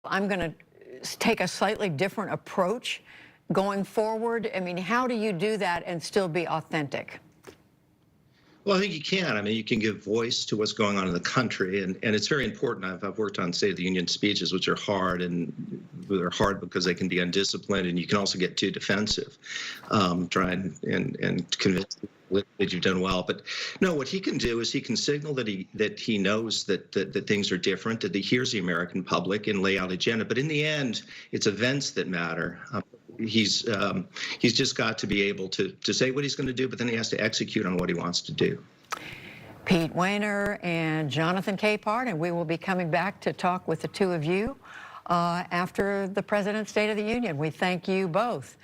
I'm going to take a slightly different approach going forward. I mean, how do you do that and still be authentic? Well, I think you can. I mean, you can give voice to what's going on in the country, and it's very important. I've worked on State of the Union speeches, which are hard, and they're hard because they can be undisciplined, and you can also get too defensive, try and convince people that you've done well. But no, what he can do is he can signal that he knows that things are different, that he hears the American public and lay out agenda. But in the end, it's events that matter. He's just got to be able to say what he's going to do, but then he has to execute on what he wants to do. Pete Wehner and Jonathan Capehart, and we will be coming back to talk with the two of you after the President's State of the Union. We thank you both.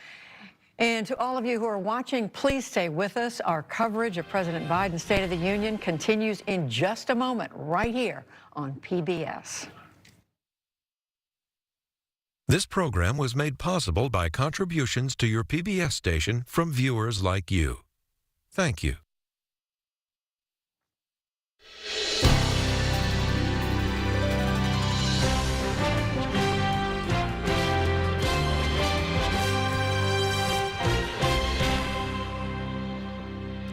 And to all of you who are watching, please stay with us. Our coverage of President Biden's State of the Union continues in just a moment right here on PBS. This program was made possible by contributions to your PBS station from viewers like you. Thank you.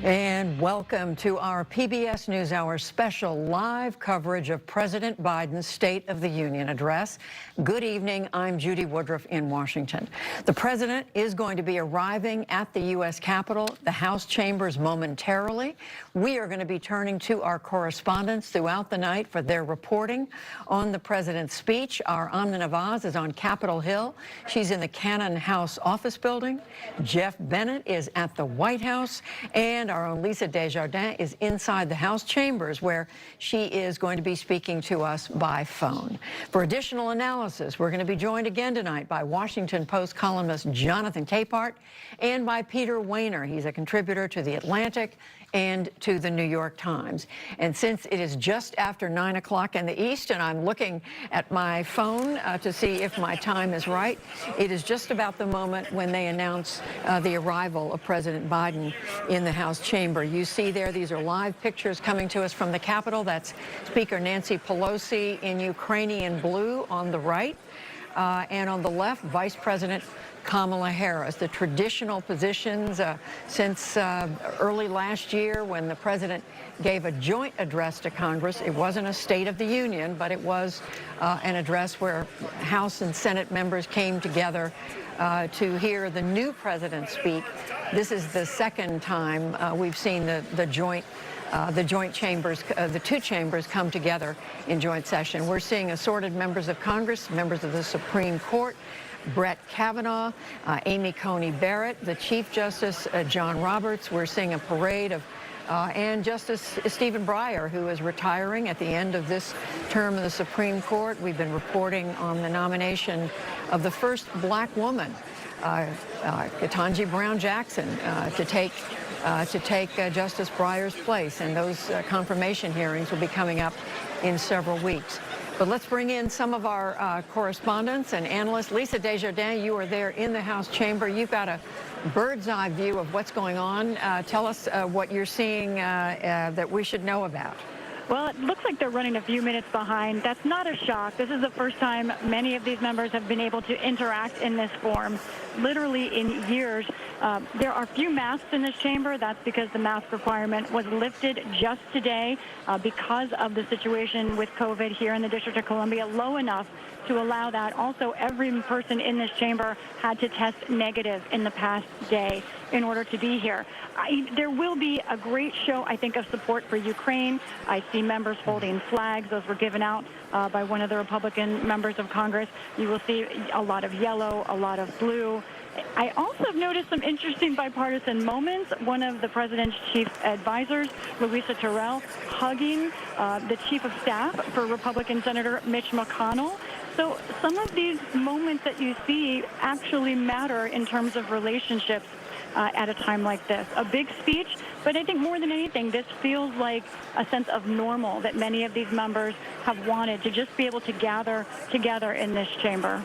And welcome to our PBS NewsHour special live coverage of President Biden's State of the Union address. Good evening, I'm Judy Woodruff in Washington. The president is going to be arriving at the U.S. Capitol, the House chambers momentarily. We are going to be turning to our correspondents throughout the night for their reporting on the president's speech. Our Amna Nawaz is on Capitol Hill. She's in the Cannon House office building. Jeff Bennett is at the White House, and our own Lisa Desjardins is inside the House chambers, where she is going to be speaking to us by phone. For additional analysis, we're going to be joined again tonight by Washington Post columnist Jonathan Capehart and by Peter Wehner. He's a contributor to The Atlantic and to the New York Times. And since it is just after 9 o'clock in the East, and I'm looking at my phone to see if my time is right, it is just about the moment when they announce the arrival of President Biden in the House chamber. You see there, these are live pictures coming to us from the Capitol. That's Speaker Nancy Pelosi in Ukrainian blue on the right. And on the left, Vice President Kamala Harris. The traditional positions since early last year, when the president gave a joint address to Congress. It wasn't a State of the Union, but it was an address where House and Senate members came together to hear the new president speak. This is the second time we've seen the joint chambers, the two chambers come together in joint session. We're seeing assorted members of Congress, members of the Supreme Court, Brett Kavanaugh, Amy Coney Barrett, the Chief Justice John Roberts. We're seeing a parade of and Justice Stephen Breyer, who is retiring at the end of this term of the Supreme Court. We've been reporting on the nomination of the first black woman, Ketanji Brown Jackson, to take Justice Breyer's place, and those confirmation hearings will be coming up in several weeks. But let's bring in some of our correspondents and analysts. Lisa Desjardins, you are there in the House chamber. You've got a bird's eye view of what's going on. Tell us what you're seeing that we should know about. Well, it looks like they're running a few minutes behind. That's not a shock. This is the first time many of these members have been able to interact in this form, literally in years. There are few masks in this chamber. That's because the mask requirement was lifted just today because of the situation with COVID here in the District of Columbia, low enough to allow that. Also, every person in this chamber had to test negative in the past day in order to be here. There will be a great show, I think, of support for Ukraine. I see members holding flags. Those were given out by one of the Republican members of Congress. You will see a lot of yellow, a lot of blue. I also have noticed some interesting bipartisan moments. One of the president's chief advisors, Louisa Terrell, hugging the chief of staff for Republican Senator Mitch McConnell. So some of these moments that you see actually matter in terms of relationships at a time like this. A big speech, but I think more than anything, this feels like a sense of normal that many of these members have wanted, to just be able to gather together in this chamber.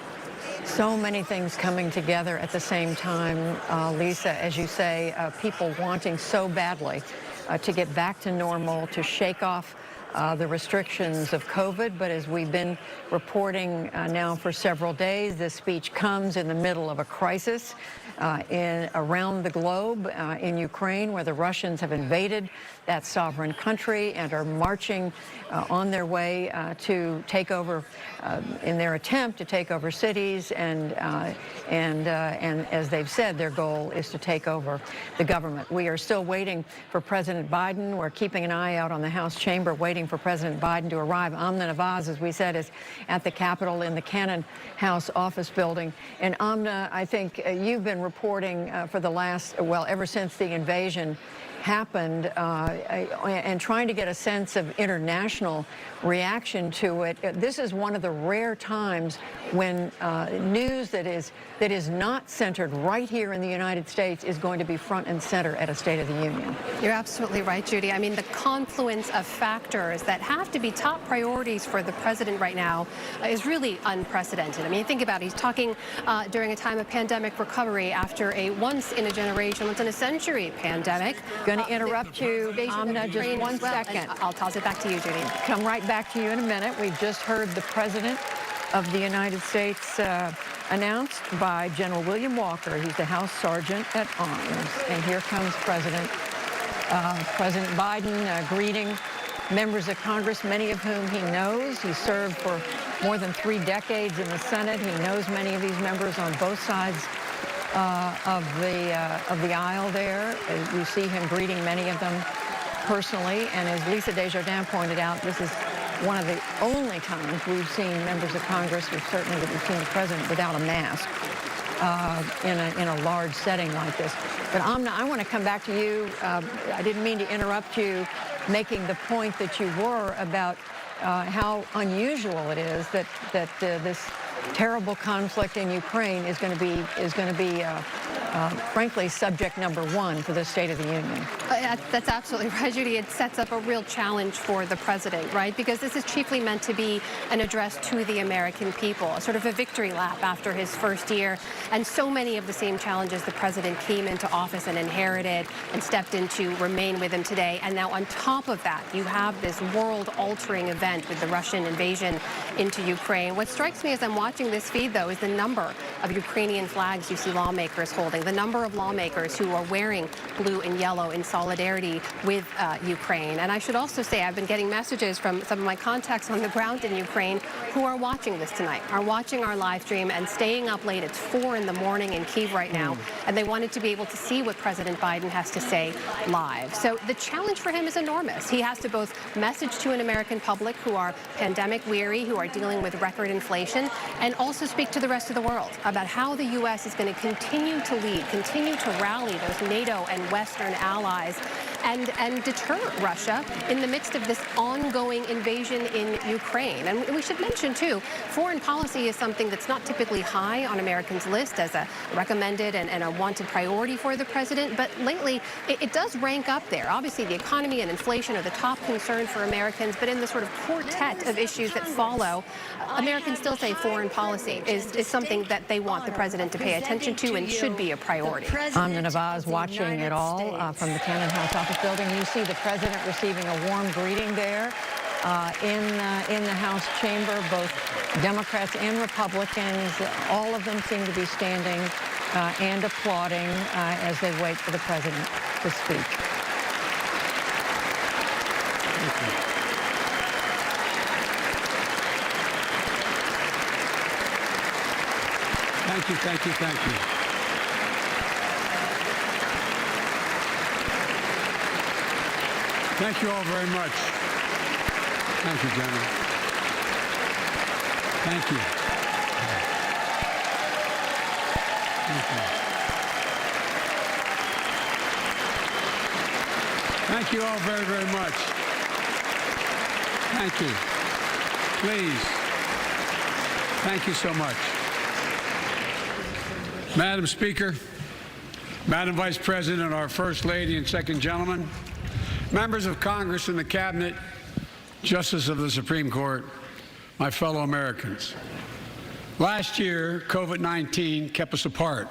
So many things coming together at the same time, Lisa, as you say, people wanting so badly to get back to normal, to shake off the restrictions of COVID. But as we've been reporting now for several days, this speech comes in the middle of a crisis around the globe in Ukraine, where the Russians have invaded that sovereign country and are marching on their way to take over, in their attempt to take over cities, and as they've said, their goal is to take over the government. We are still waiting for President Biden. We're keeping an eye out on the House chamber, waiting for President Biden to arrive. Amna Nawaz, as we said, is at the Capitol in the Cannon House office building. And Amna, I think you've been reporting for the last, well, ever since the invasion happened, and trying to get a sense of international reaction to it. This is one of the rare times when news that is not centered right here in the United States is going to be front and center at a State of the Union. You're absolutely right, Judy. I mean, the confluence of factors that have to be top priorities for the president right now is really unprecedented. I mean, think about it. He's talking during a time of pandemic recovery after a once-in-a-generation, once-in-a-century pandemic. Going to interrupt you, Amna, just one second. I'll toss it back to you, Judy. Come right back to you in a minute. We've just heard the President of the United States announced by General William Walker. He's the House Sergeant at Arms. And here comes President Biden greeting members of Congress, many of whom he knows. He served for more than 3 decades in the Senate. He knows many of these members on both sides of the aisle there. You see him greeting many of them personally. And as Lisa Desjardins pointed out, this is one of the only times we've seen members of Congress, or certainly that we've seen the president without a mask in a large setting like this. But Amna, I want to come back to you. I didn't mean to interrupt you making the point that you were about how unusual it is that this terrible conflict in Ukraine is going to be frankly subject number 1 for the State of the Union. That's absolutely right, Judy. It sets up a real challenge for the president, right? Because this is chiefly meant to be an address to the American people, sort of a victory lap after his first year. And so many of the same challenges the president came into office and inherited and stepped into remain with him today. And now on top of that, you have this world-altering event with the Russian invasion into Ukraine. What strikes me as I'm watching this feed, though, is the number of Ukrainian flags you see lawmakers holding, the number of lawmakers who are wearing blue and yellow in solidarity with Ukraine. And I should also say I've been getting messages from some of my contacts on the ground in Ukraine who are watching this tonight, are watching our live stream and staying up late. It's 4 in the morning in Kyiv right now, and they wanted to be able to see what President Biden has to say live. So the challenge for him is enormous. He has to both message to an American public who are pandemic weary, who are dealing with record inflation, and also speak to the rest of the world about how the U.S. is going to continue to lead, continue to rally those NATO and Western allies and deter Russia in the midst of this ongoing invasion in Ukraine. And we should mention, too, foreign policy is something that's not typically high on Americans' list as a recommended and a wanted priority for the president. But lately, it does rank up there. Obviously, the economy and inflation are the top concern for Americans. But in the sort of quartet of issues that follow, Americans still say foreign policy is something that they want the president to pay attention to and should be a priority. Amna Nawaz watching it all from the Cannon House office building. You see the president receiving a warm greeting there in the House chamber. Both Democrats and Republicans, all of them seem to be standing and applauding as they wait for the president to speak. Thank you, thank you, thank you. Thank you all very much. Thank you, General. Thank you. Thank you. Thank you all very, very much. Thank you. Please. Thank you so much. Madam Speaker, Madam Vice President, our First Lady and Second Gentleman, members of Congress and the Cabinet, Justice of the Supreme Court, my fellow Americans. Last year, COVID-19 kept us apart.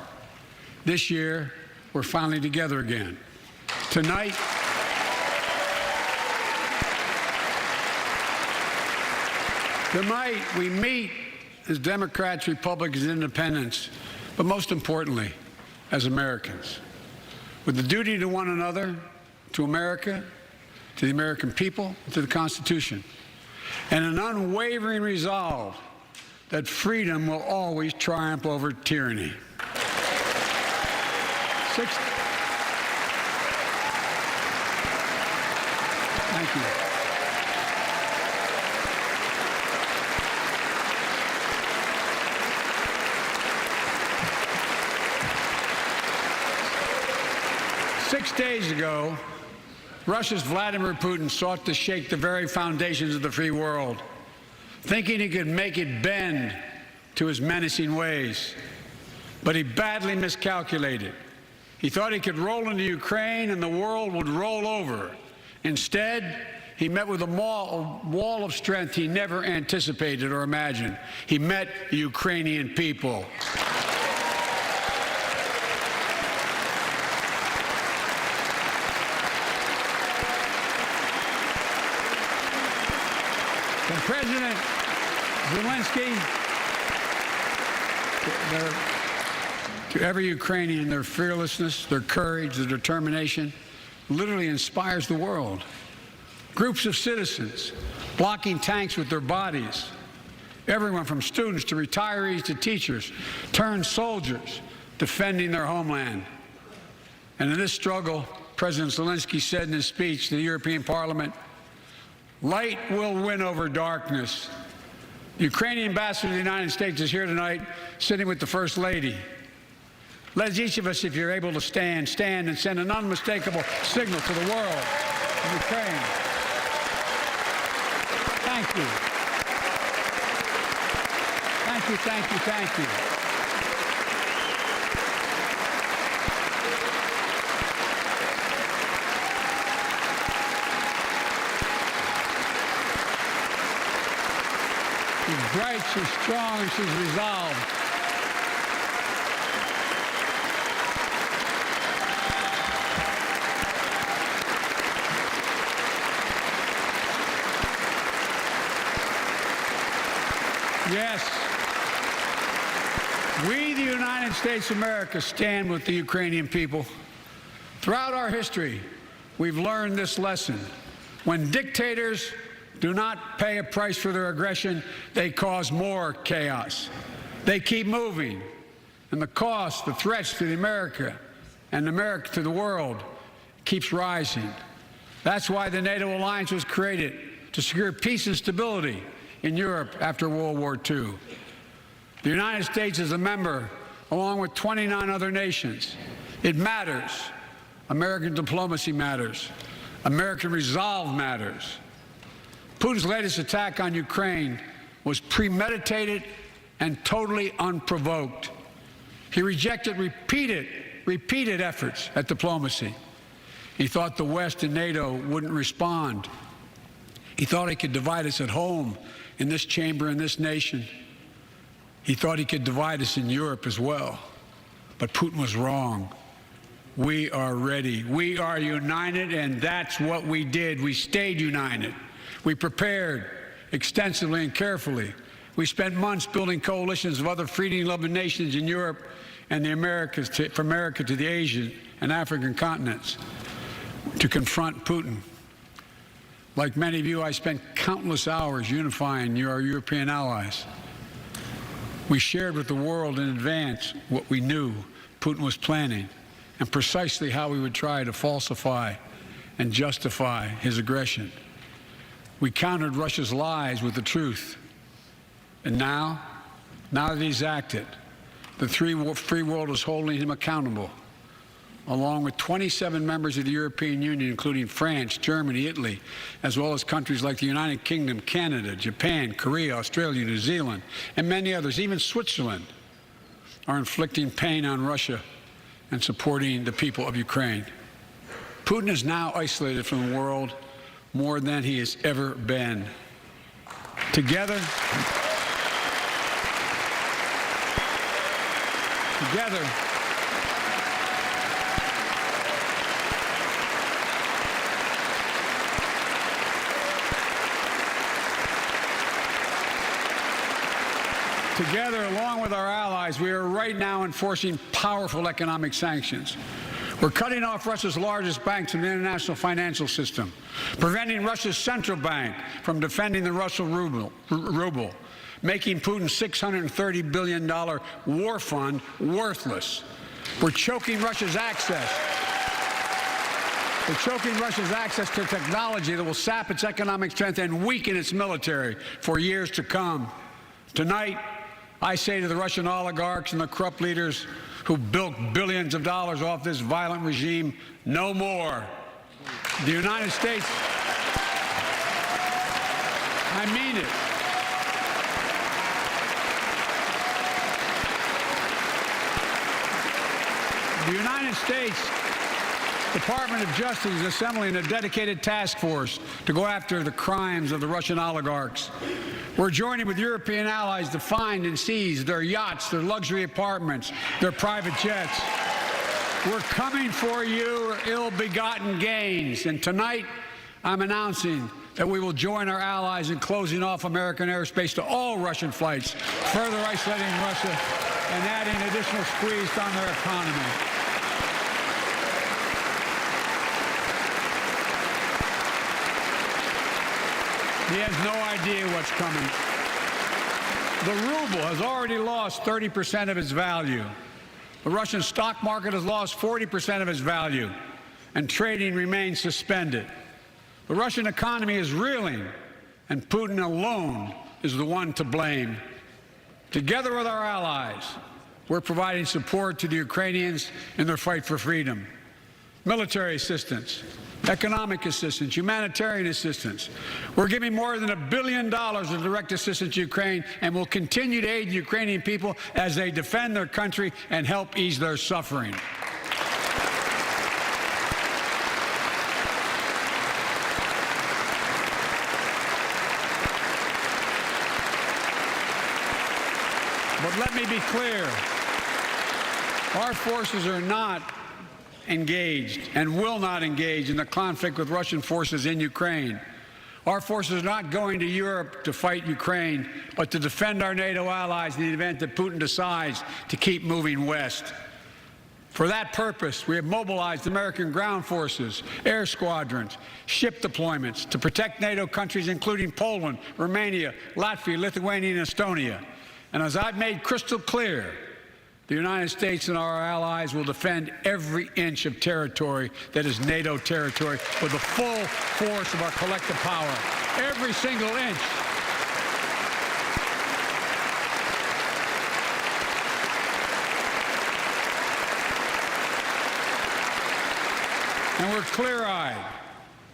This year, we're finally together again. Tonight, Tonight, we meet as Democrats, Republicans, and Independents, but most importantly, as Americans, with the duty to one another, to America, to the American people, to the Constitution, and an unwavering resolve that freedom will always triumph over tyranny. Thank you. 6 days ago, Russia's Vladimir Putin sought to shake the very foundations of the free world, thinking he could make it bend to his menacing ways. But he badly miscalculated. He thought he could roll into Ukraine and the world would roll over. Instead, he met with a wall of strength he never anticipated or imagined. He met the Ukrainian people. From President Zelensky to every Ukrainian, their fearlessness, their courage, their determination literally inspires the world. Groups of citizens blocking tanks with their bodies. Everyone from students to retirees to teachers turned soldiers defending their homeland. And in this struggle, President Zelensky said in his speech to the European Parliament, "Light will win over darkness." The Ukrainian ambassador to the United States is here tonight, sitting with the First Lady. Let each of us, if you're able to stand and send an unmistakable signal to the world of Ukraine. Thank you. Thank you, thank you, thank you. She's bright, she's strong, and she's resolved. Yes, we, the United States of America, stand with the Ukrainian people. Throughout our history, we've learned this lesson. When dictators do not pay a price for their aggression, they cause more chaos. They keep moving, and the cost, the threats to America and America to the world keeps rising. That's why the NATO alliance was created, to secure peace and stability in Europe after World War II. The United States is a member, along with 29 other nations. It matters. American diplomacy matters. American resolve matters. Putin's latest attack on Ukraine was premeditated and totally unprovoked. He rejected repeated efforts at diplomacy. He thought the West and NATO wouldn't respond. He thought he could divide us at home, in this chamber, in this nation. He thought he could divide us in Europe as well. But Putin was wrong. We are ready. We are united, and that's what we did. We stayed united. We prepared extensively and carefully. We spent months building coalitions of other freedom-loving nations in Europe and the Americas, from America to the Asian and African continents, to confront Putin. Like many of you, I spent countless hours unifying our European allies. We shared with the world in advance what we knew Putin was planning and precisely how we would try to falsify and justify his aggression. We countered Russia's lies with the truth. And now that he's acted, the free world is holding him accountable, along with 27 members of the European Union, including France, Germany, Italy, as well as countries like the United Kingdom, Canada, Japan, Korea, Australia, New Zealand, and many others. Even Switzerland are inflicting pain on Russia and supporting the people of Ukraine. Putin is now isolated from the world more than he has ever been. Together, Together, along with our allies, we are right now enforcing powerful economic sanctions. We're cutting off Russia's largest banks in the international financial system, preventing Russia's central bank from defending the Russian ruble, making Putin's $630 billion war fund worthless. We're choking Russia's access. We're choking Russia's access to technology that will sap its economic strength and weaken its military for years to come. Tonight, I say to the Russian oligarchs and the corrupt leaders who built billions of dollars off this violent regime, no more. The United States, I mean it. The United States Department of Justice is assembling a dedicated task force to go after the crimes of the Russian oligarchs. We're joining with European allies to find and seize their yachts, their luxury apartments, their private jets. We're coming for your ill-begotten gains. And tonight, I'm announcing that we will join our allies in closing off American airspace to all Russian flights, further isolating Russia and adding additional squeeze on their economy. He has no idea what's coming. The ruble has already lost 30% of its value. The Russian stock market has lost 40% of its value, and trading remains suspended. The Russian economy is reeling, and Putin alone is the one to blame. Together with our allies, we're providing support to the Ukrainians in their fight for freedom. Military assistance, economic assistance, humanitarian assistance. We're giving more than $1 billion of direct assistance to Ukraine, and will continue to aid the Ukrainian people as they defend their country and help ease their suffering. But let me be clear, our forces are not engaged and will not engage in the conflict with Russian forces in Ukraine. Our forces are not going to Europe to fight Ukraine, but to defend our NATO allies in the event that Putin decides to keep moving west. For that purpose, we have mobilized American ground forces, air squadrons, ship deployments to protect NATO countries including Poland, Romania, Latvia, Lithuania, and Estonia. And as I've made crystal clear, the United States and our allies will defend every inch of territory that is NATO territory with the full force of our collective power. Every single inch. And we're clear-eyed.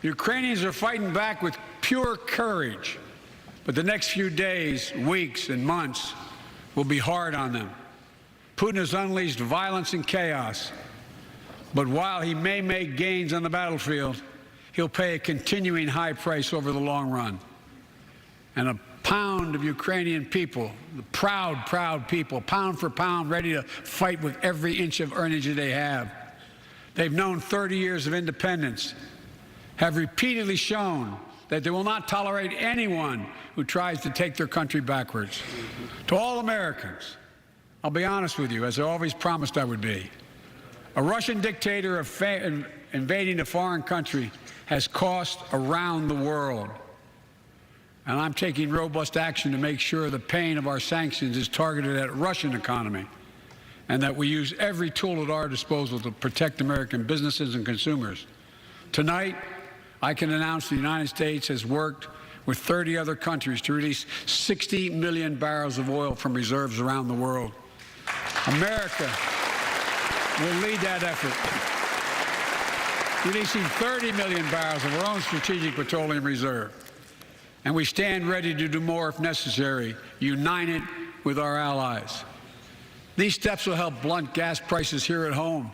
The Ukrainians are fighting back with pure courage. But the next few days, weeks, and months will be hard on them. Putin has unleashed violence and chaos, but while he may make gains on the battlefield, he'll pay a continuing high price over the long run. And a pound of Ukrainian people, the proud, proud people, pound for pound, ready to fight with every inch of energy they have. They've known 30 years of independence, have repeatedly shown that they will not tolerate anyone who tries to take their country backwards. To all Americans, I'll be honest with you, as I always promised I would be. A Russian dictator invading a foreign country has cost around the world. And I'm taking robust action to make sure the pain of our sanctions is targeted at the Russian economy, and that we use every tool at our disposal to protect American businesses and consumers. Tonight, I can announce the United States has worked with 30 other countries to release 60 million barrels of oil from reserves around the world. America will lead that effort, releasing 30 million barrels of our own strategic petroleum reserve. And we stand ready to do more if necessary, united with our allies. These steps will help blunt gas prices here at home,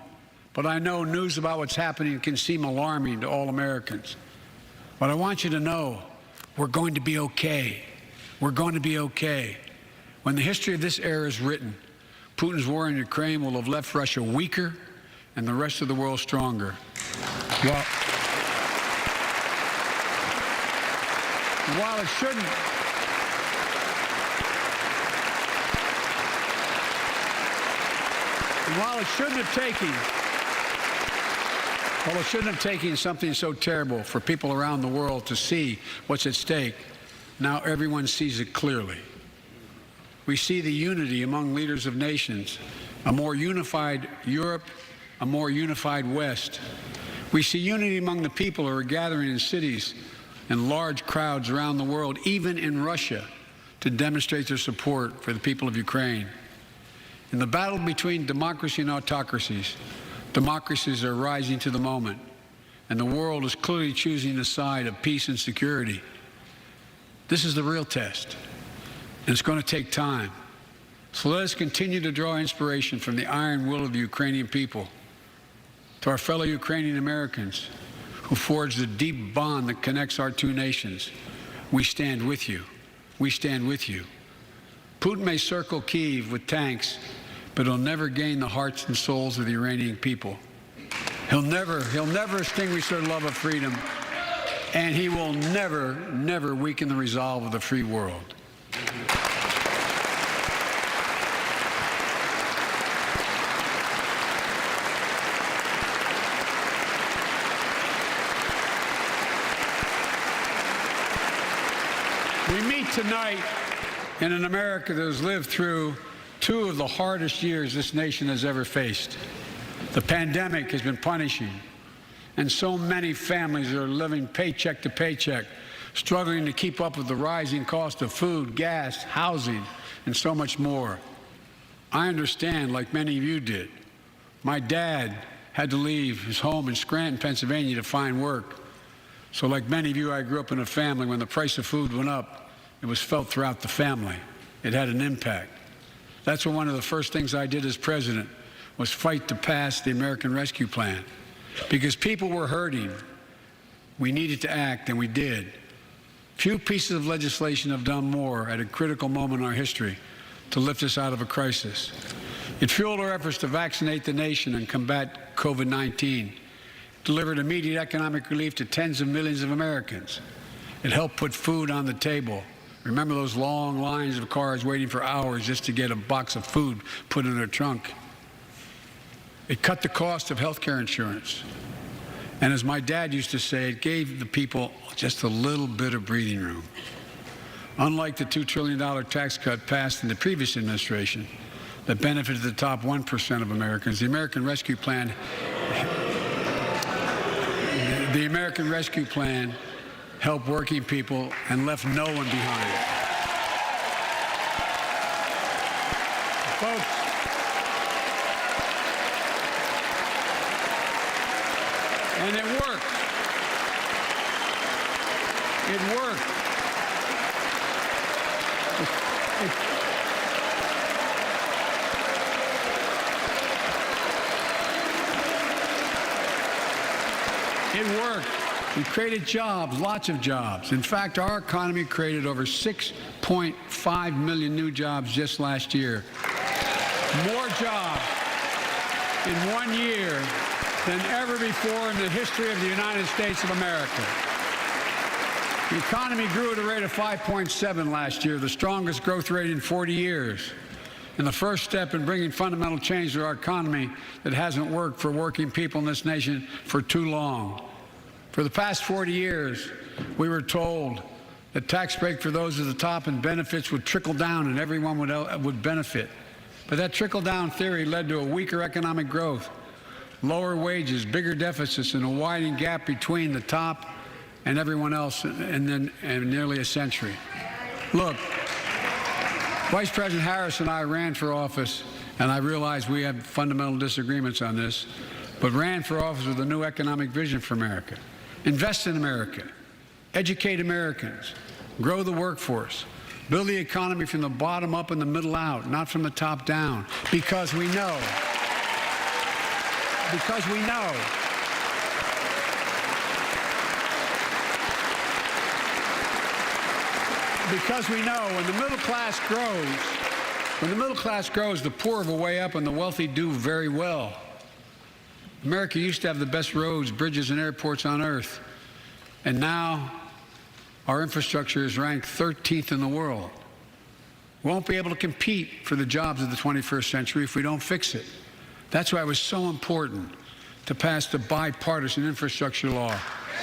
but I know news about what's happening can seem alarming to all Americans. But I want you to know we're going to be okay. We're going to be okay. When the history of this era is written, Putin's war in Ukraine will have left Russia weaker and the rest of the world stronger. While it shouldn't And while it shouldn't have taken something so terrible for people around the world to see what's at stake, now everyone sees it clearly. We see the unity among leaders of nations, a more unified Europe, a more unified West. We see unity among the people who are gathering in cities and large crowds around the world, even in Russia, to demonstrate their support for the people of Ukraine. In the battle between democracy and autocracies, democracies are rising to the moment, and the world is clearly choosing the side of peace and security. This is the real test, and it's going to take time. So let us continue to draw inspiration from the iron will of the Ukrainian people. To our fellow Ukrainian Americans who forged the deep bond that connects our two nations, we stand with you. We stand with you. Putin may circle Kyiv with tanks, but he'll never gain the hearts and souls of the Iranian people. He'll never extinguish their love of freedom, and he will never weaken the resolve of the free world. We meet tonight in an America that has lived through two of the hardest years this nation has ever faced. The pandemic has been punishing, and so many families are living paycheck to paycheck, struggling to keep up with the rising cost of food, gas, housing, and so much more. I understand, like many of you did. My dad had to leave his home in Scranton, Pennsylvania to find work. So like many of you, I grew up in a family when the price of food went up, it was felt throughout the family. It had an impact. That's when one of the first things I did as president was fight to pass the American Rescue Plan. Because people were hurting, we needed to act, and we did. Few pieces of legislation have done more at a critical moment in our history to lift us out of a crisis. It fueled our efforts to vaccinate the nation and combat COVID-19. Delivered immediate economic relief to tens of millions of Americans. It helped put food on the table. Remember those long lines of cars waiting for hours just to get a box of food put in their trunk. It cut the cost of health care insurance. And as my dad used to say, it gave the people just a little bit of breathing room. Unlike the $2 trillion tax cut passed in the previous administration that benefited the top 1% of Americans, the American Rescue Plan helped working people and left no one behind. Folks, and it worked. It worked. It worked. We created jobs, lots of jobs. In fact, our economy created over 6.5 million new jobs just last year. More jobs in 1 year than ever before in the history of the United States of America. The economy grew at a rate of 5.7 last year, the strongest growth rate in 40 years. And the first step in bringing fundamental change to our economy that hasn't worked for working people in this nation for too long. For the past 40 years, we were told that tax break for those at the top and benefits would trickle down and everyone would benefit. But that trickle-down theory led to a weaker economic growth, lower wages, bigger deficits, and a widening gap between the top and everyone else in nearly a century. Look, Vice President Harris and I ran for office, and I realize we have fundamental disagreements on this, but ran for office with a new economic vision for America. Invest in America, educate Americans, grow the workforce, build the economy from the bottom up and the middle out, not from the top down, because we know when the middle class grows, the poor have a way up and the wealthy do very well. America used to have the best roads, bridges, and airports on earth. And now our infrastructure is ranked 13th in the world. We won't be able to compete for the jobs of the 21st century if we don't fix it. That's why it was so important to pass the bipartisan infrastructure law.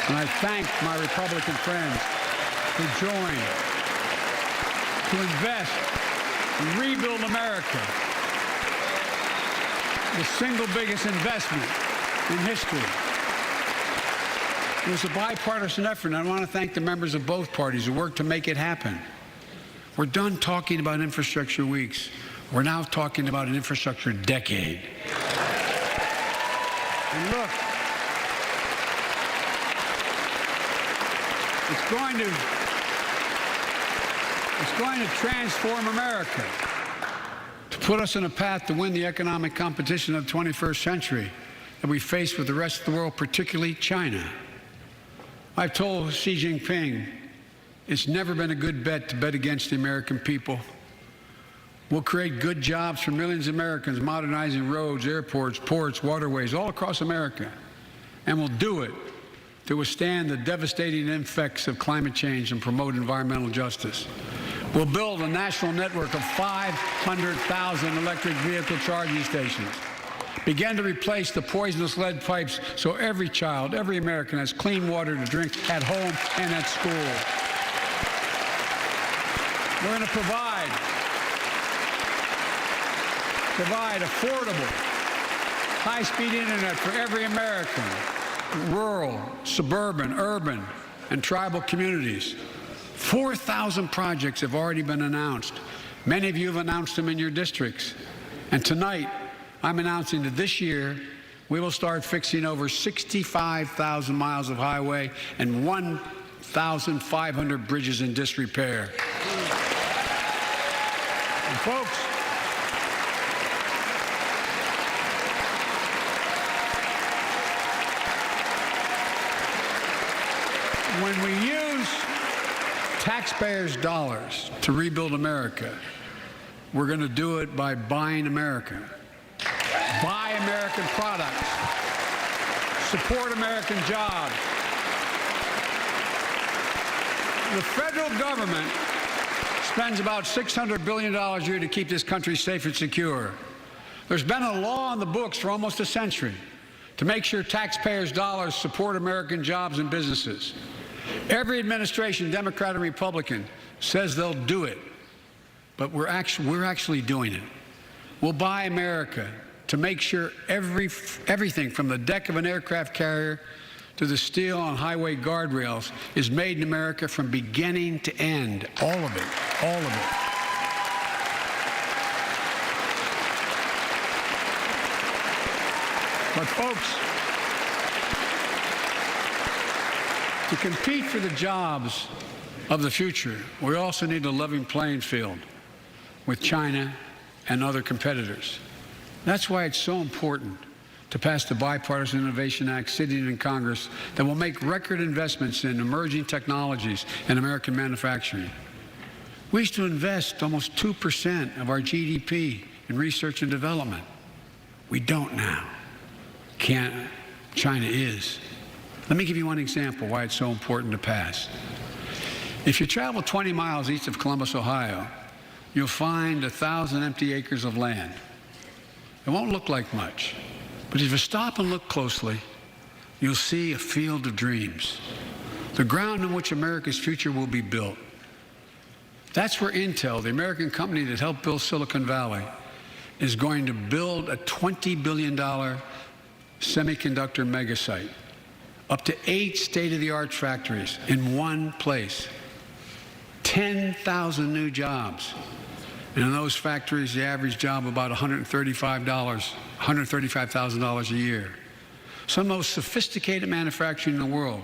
And I thank my Republican friends who joined to invest and rebuild America, the single biggest investment in history. It was a bipartisan effort, and I want to thank the members of both parties who worked to make it happen. We're done talking about infrastructure weeks. We're now talking about an infrastructure decade. And look, it's going to transform America, to put us on a path to win the economic competition of the 21st century that we face with the rest of the world, particularly China. I've told Xi Jinping it's never been a good bet to bet against the American people. We'll create good jobs for millions of Americans, modernizing roads, airports, ports, waterways, all across America. And we'll do it to withstand the devastating effects of climate change and promote environmental justice. We'll build a national network of 500,000 electric vehicle charging stations. Begin to replace the poisonous lead pipes so every child, every American has clean water to drink at home and at school. We're going to provide affordable, high-speed internet for every American, rural, suburban, urban, and tribal communities. 4,000 projects have already been announced. Many of you have announced them in your districts. And tonight, I'm announcing that this year, we will start fixing over 65,000 miles of highway and 1,500 bridges in disrepair. And folks, when we use taxpayers' dollars to rebuild America, we're going to do it by buying America. Buy American products. Support American jobs. The federal government spends about $600 billion a year to keep this country safe and secure. There's been a law on the books for almost a century to make sure taxpayers' dollars support American jobs and businesses. Every administration, Democrat and Republican, says they'll do it, but we're actually doing it. We'll buy America to make sure everything from the deck of an aircraft carrier to the steel on highway guardrails is made in America from beginning to end. All of it. All of it. But folks, to compete for the jobs of the future, we also need a level playing field with China and other competitors. That's why it's so important to pass the Bipartisan Innovation Act sitting in Congress that will make record investments in emerging technologies and American manufacturing. We used to invest almost 2% of our GDP in research and development. We don't now. China is. Let me give you one example why it's so important to pass. If you travel 20 miles east of Columbus, Ohio, you'll find 1,000 empty acres of land. It won't look like much, but if you stop and look closely, you'll see a field of dreams, the ground on which America's future will be built. That's where Intel, the American company that helped build Silicon Valley, is going to build a $20 billion semiconductor megasite, up to 8 state-of-the-art factories in one place, 10,000 new jobs. And in those factories, the average job about $135,000 a year. Some of the most sophisticated manufacturing in the world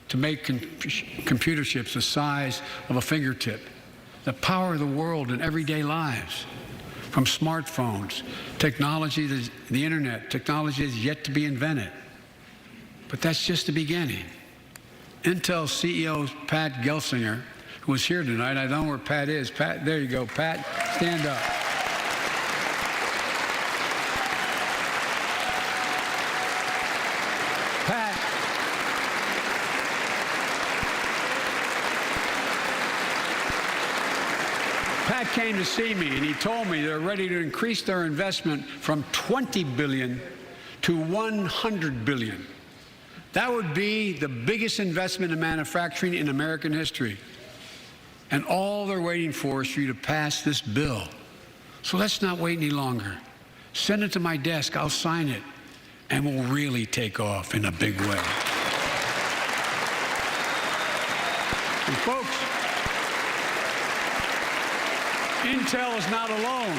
to make computer chips the size of a fingertip that power the world in everyday lives. From smartphones, technology to the internet, technology is yet to be invented. But that's just the beginning. Intel CEO Pat Gelsinger, who was here tonight, I don't know where Pat is. Pat, there you go. Pat, stand up. Pat came to see me, and he told me they're ready to increase their investment from $20 billion to $100 billion. That would be the biggest investment in manufacturing in American history. And all they're waiting for is for you to pass this bill. So let's not wait any longer. Send it to my desk. I'll sign it. And we'll really take off in a big way. And folks, Intel is not alone.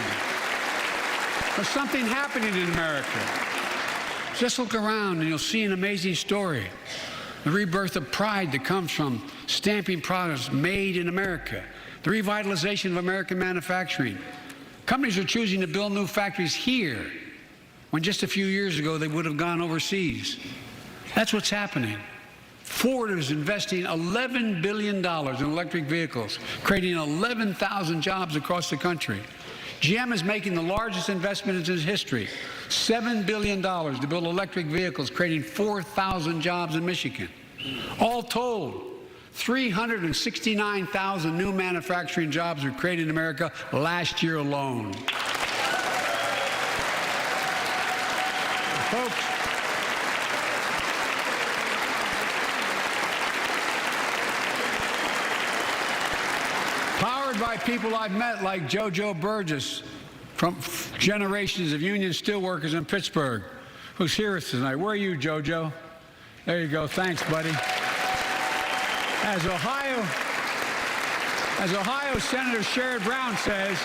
There's something happening in America. Just look around and you'll see an amazing story. The rebirth of pride that comes from stamping products made in America. The revitalization of American manufacturing. Companies are choosing to build new factories here when just a few years ago they would have gone overseas. That's what's happening. Ford is investing $11 billion in electric vehicles, creating 11,000 jobs across the country. GM is making the largest investment in its history, $7 billion to build electric vehicles, creating 4,000 jobs in Michigan. All told, 369,000 new manufacturing jobs were created in America last year alone. Folks, powered by people I've met like JoJo Burgess from generations of union steelworkers in Pittsburgh, who's here with us tonight. Where are you, JoJo? There you go. Thanks, buddy. As Ohio Senator Sherrod Brown says,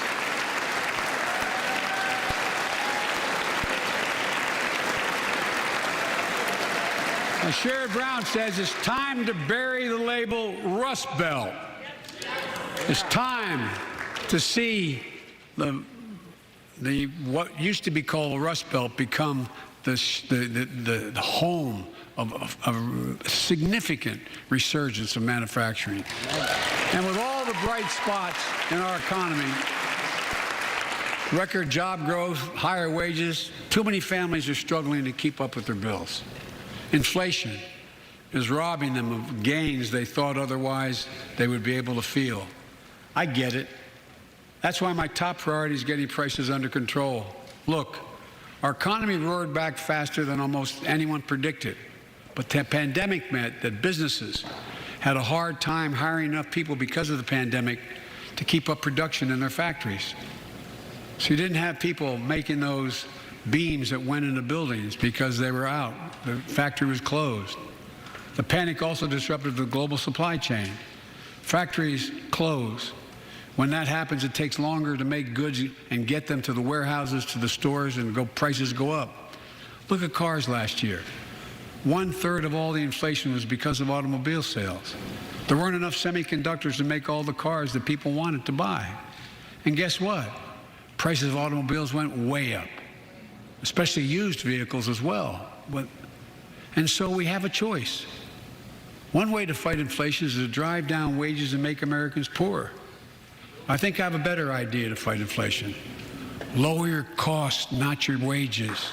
it's time to bury the label Rust Belt. It's time to see what used to be called the Rust Belt become the home of a significant resurgence of manufacturing. And with all the bright spots in our economy, record job growth, higher wages, too many families are struggling to keep up with their bills. Inflation is robbing them of gains they thought otherwise they would be able to feel. I get it. That's why my top priority is getting prices under control. Look, our economy roared back faster than almost anyone predicted. But the pandemic meant that businesses had a hard time hiring enough people because of the pandemic to keep up production in their factories. So you didn't have people making those beams that went into buildings because they were out. The factory was closed. The panic also disrupted the global supply chain. Factories close. When that happens, it takes longer to make goods and get them to the warehouses, to the stores, and prices go up. Look at cars last year. 1/3 of all the inflation was because of automobile sales. There weren't enough semiconductors to make all the cars that people wanted to buy. And guess what? Prices of automobiles went way up, especially used vehicles as well. And so we have a choice. One way to fight inflation is to drive down wages and make Americans poorer. I think I have a better idea to fight inflation. Lower your costs, not your wages.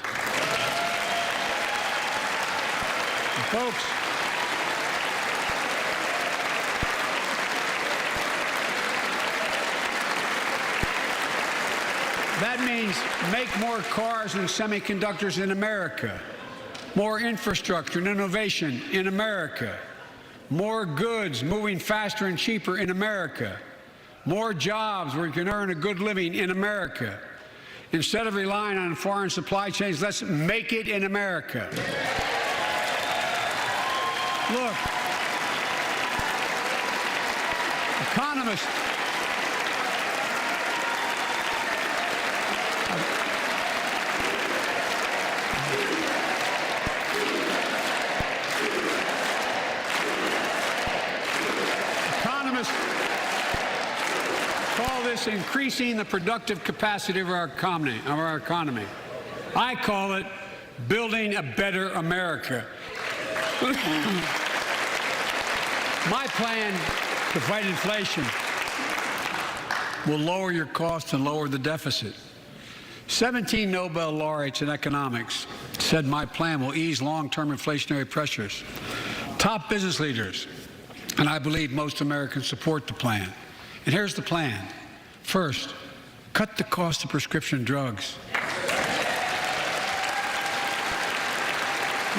And folks, that means make more cars and semiconductors in America, more infrastructure and innovation in America, more goods moving faster and cheaper in America, more jobs where you can earn a good living in America. Instead of relying on foreign supply chains, let's make it in America. Look, economists call this increasing the productive capacity of our economy. I call it building a better America. My plan to fight inflation will lower your costs and lower the deficit. 17 Nobel laureates in economics said my plan will ease long-term inflationary pressures. Top business leaders, and I believe most Americans support the plan. And here's the plan. First, cut the cost of prescription drugs.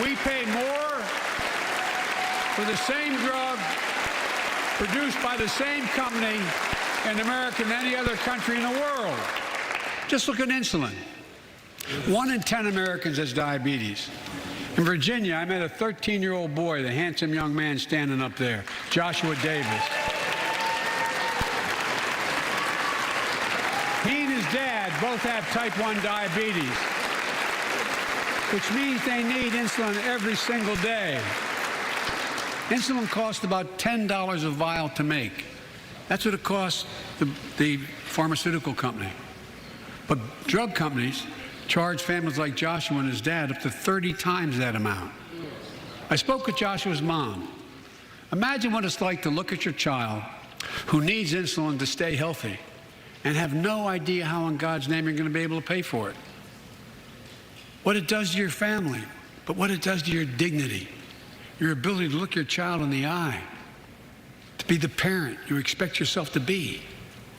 We pay more for the same drug produced by the same company in America than any other country in the world. Just look at insulin. 1 in 10 Americans has diabetes. In Virginia, I met a 13-year-old boy, the handsome young man standing up there, Joshua Davis. He and his dad both have type 1 diabetes, which means they need insulin every single day. Insulin costs about $10 a vial to make. That's what it costs the pharmaceutical company. But drug companies charge families like Joshua and his dad up to 30 times that amount. I spoke with Joshua's mom. Imagine what it's like to look at your child who needs insulin to stay healthy and have no idea how in God's name you're going to be able to pay for it. What it does to your family, but what it does to your dignity, your ability to look your child in the eye, to be the parent you expect yourself to be.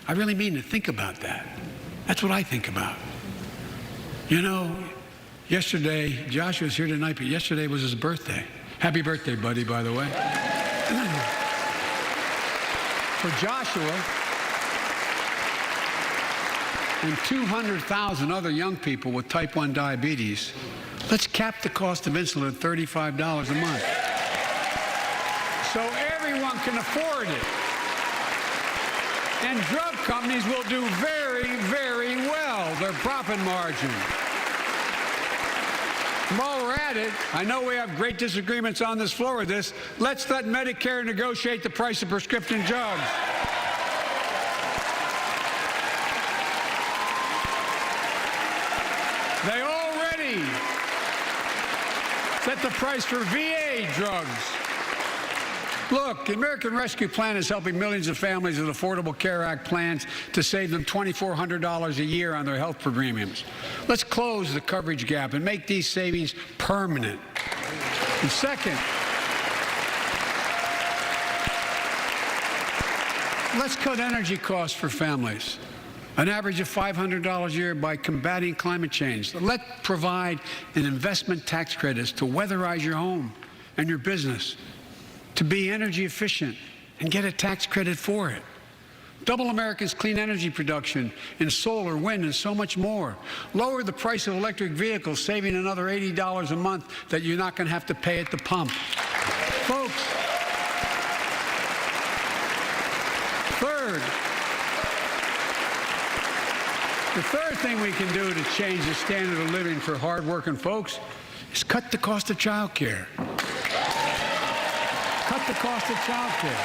I really mean to think about that. That's what I think about. You know, yesterday, Joshua's here tonight, but yesterday was his birthday. Happy birthday, buddy, by the way. For Joshua and 200,000 other young people with type 1 diabetes, let's cap the cost of insulin at $35 a month so everyone can afford it. And drug companies will do very, very well, their profit margin. While we're at it, I know we have great disagreements on this floor with this. Let's let Medicare negotiate the price of prescription drugs. They already set the price for VA drugs. Look, the American Rescue Plan is helping millions of families with Affordable Care Act plans to save them $2,400 a year on their health premiums. Let's close the coverage gap and make these savings permanent. And second, let's cut energy costs for families, an average of $500 a year by combating climate change. Let's provide an investment tax credits to weatherize your home and your business, to be energy efficient and get a tax credit for it. Double America's clean energy production in solar, wind, and so much more. Lower the price of electric vehicles, saving another $80 a month that you're not going to have to pay at the pump. Folks, the third thing we can do to change the standard of living for hard-working folks is cut the cost of child care. Cut the cost of child care.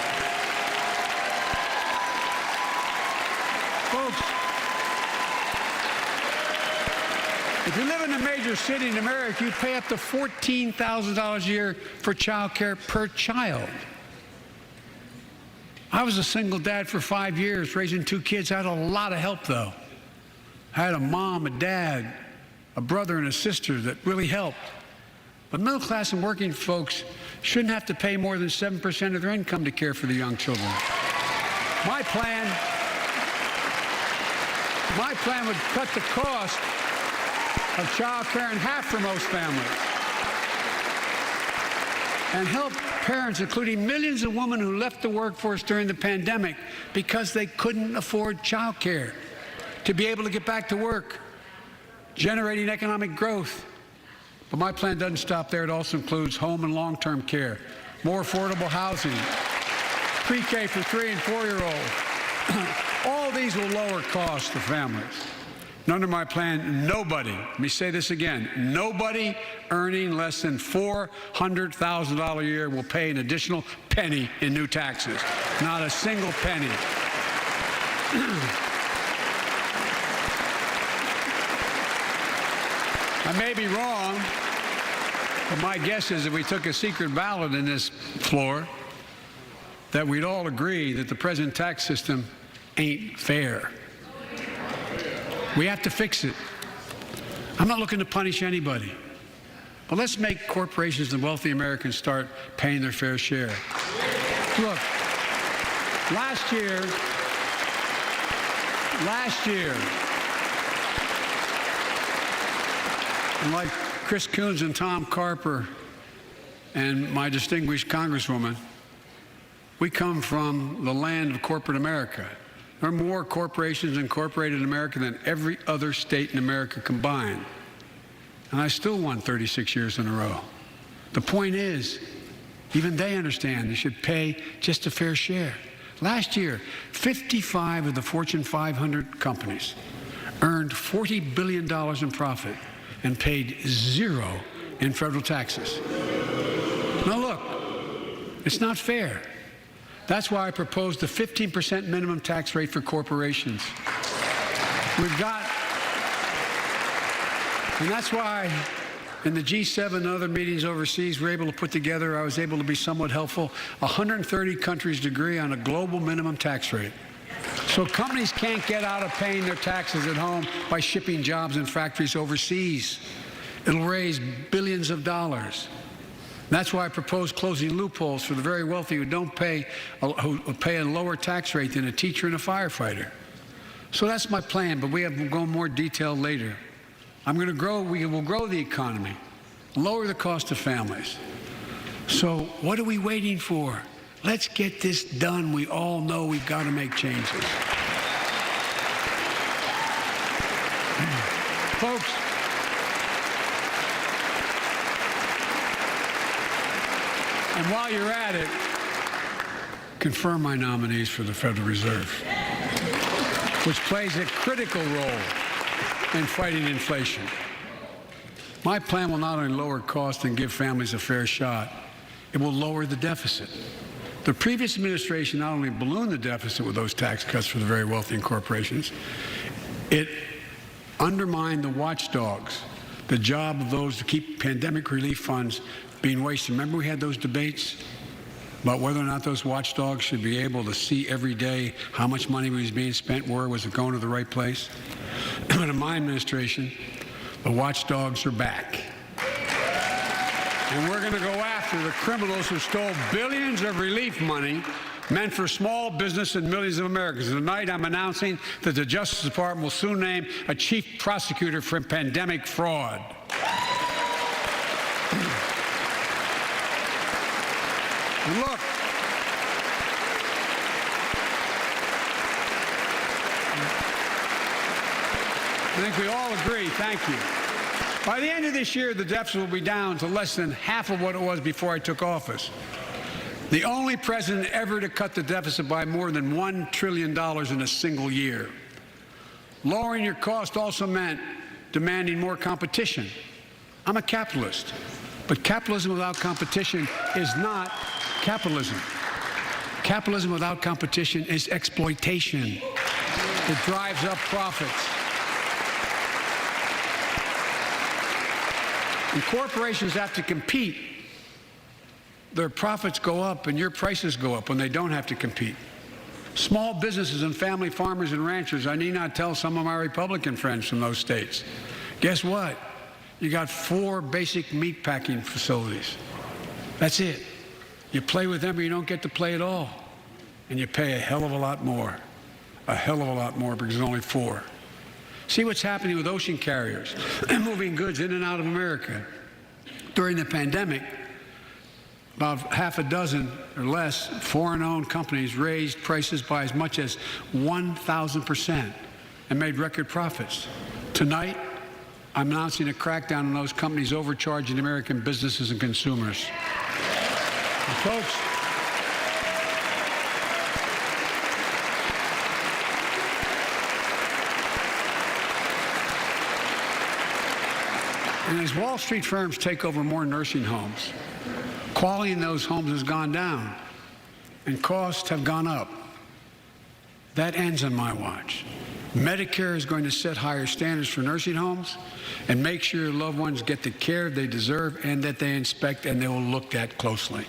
Folks, if you live in a major city in America, you pay up to $14,000 a year for child care per child. I was a single dad for 5 years, raising 2 kids. I had a lot of help, though. I had a mom, a dad, a brother, and a sister that really helped. But middle class and working folks shouldn't have to pay more than 7% of their income to care for the young children. My plan would cut the cost of child care in half for most families and help parents, including millions of women who left the workforce during the pandemic because they couldn't afford child care, to be able to get back to work, generating economic growth. But my plan doesn't stop there. It also includes home and long-term care, more affordable housing, pre-K for 3- and 4-year-olds. All these will lower costs to families. And under my plan, nobody, let me say this again, nobody earning less than $400,000 a year will pay an additional penny in new taxes. Not a single penny. I may be wrong, but my guess is if we took a secret ballot in this floor, that we'd all agree that the present tax system ain't fair. We have to fix it. I'm not looking to punish anybody, but let's make corporations and wealthy Americans start paying their fair share. Look, last year, Last year, and like Chris Coons and Tom Carper and my distinguished Congresswoman, we come from the land of corporate America. There are more corporations incorporated in America than every other state in America combined. And I still won 36 years in a row. The point is, even they understand they should pay just a fair share. Last year, 55 of the Fortune 500 companies earned $40 billion in profit and paid zero in federal taxes. Now look, it's not fair. That's why I proposed the 15% minimum tax rate for corporations. And that's why in the G7 and other meetings overseas, we're able to put together, I was able to be somewhat helpful, 130 countries agree on a global minimum tax rate. So companies can't get out of paying their taxes at home by shipping jobs and factories overseas. It'll raise billions of dollars. That's why I propose closing loopholes for the very wealthy who pay a lower tax rate than a teacher and a firefighter. So that's my plan, but we'll go in more detail later. We will grow the economy, lower the cost of families. So what are we waiting for? Let's get this done. We all know we've got to make changes. Folks, and while you're at it, confirm my nominees for the Federal Reserve, which plays a critical role in fighting inflation. My plan will not only lower costs and give families a fair shot, it will lower the deficit. The previous administration not only ballooned the deficit with those tax cuts for the very wealthy and corporations, it undermined the watchdogs, the job of those to keep pandemic relief funds being wasted. Remember we had those debates about whether or not those watchdogs should be able to see every day how much money was being spent, where was it going to the right place? But in my administration, the watchdogs are back. And we're going to go after the criminals who stole billions of relief money meant for small business and millions of Americans. Tonight, I'm announcing that the Justice Department will soon name a chief prosecutor for pandemic fraud. And look, I think we all agree, thank you. By the end of this year, the deficit will be down to less than half of what it was before I took office. The only president ever to cut the deficit by more than $1 trillion in a single year. Lowering your cost also meant demanding more competition. I'm a capitalist, but capitalism without competition is not capitalism. Capitalism without competition is exploitation. It drives up profits. And corporations have to compete. Their profits go up and your prices go up when they don't have to compete. Small businesses and family farmers and ranchers, I need not tell some of my Republican friends from those states. Guess what? You got 4 basic meat packing facilities. That's it. You play with them or you don't get to play at all. And you pay a hell of a lot more. A hell of a lot more because there's only 4. See what's happening with ocean carriers moving goods in and out of America. During the pandemic, about half a dozen or less foreign-owned companies raised prices by as much as 1,000% and made record profits. Tonight, I'm announcing a crackdown on those companies overcharging American businesses and consumers. And folks, and as Wall Street firms take over more nursing homes, quality in those homes has gone down and costs have gone up. That ends on my watch. Medicare is going to set higher standards for nursing homes and make sure your loved ones get the care they deserve and that they inspect and they will look at closely.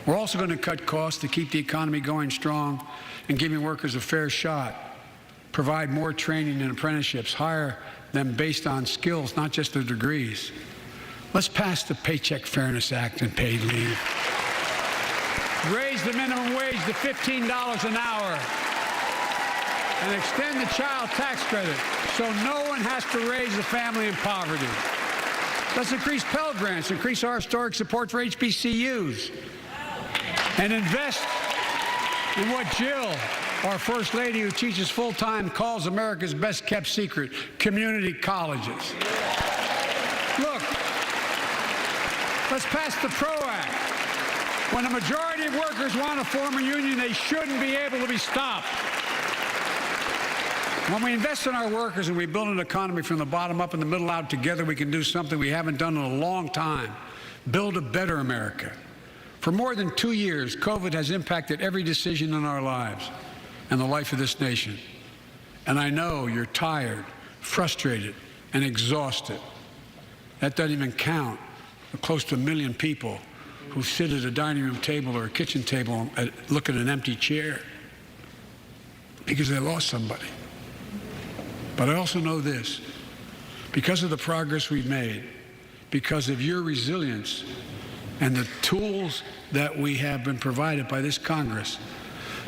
We're also going to cut costs to keep the economy going strong and giving workers a fair shot, provide more training and apprenticeships, hire them based on skills, not just their degrees. Let's pass the Paycheck Fairness Act and paid leave. Raise the minimum wage to $15 an hour. and extend the child tax credit so no one has to raise a family in poverty. Let's increase Pell Grants, increase our historic support for HBCUs, and invest in what Jill, our First Lady who teaches full-time, calls America's best-kept secret, community colleges. Look, let's pass the PRO Act. When a majority of workers want to form a union, they shouldn't be able to be stopped. When we invest in our workers and we build an economy from the bottom up and the middle out together, we can do something we haven't done in a long time: build a better America. For more than 2 years, COVID has impacted every decision in our lives and the life of this nation. And I know you're tired, frustrated, and exhausted. That doesn't even count the close to 1 million people who sit at a dining room table or a kitchen table and look at an empty chair because they lost somebody. But I also know this: because of the progress we've made, because of your resilience and the tools that we have been provided by this Congress,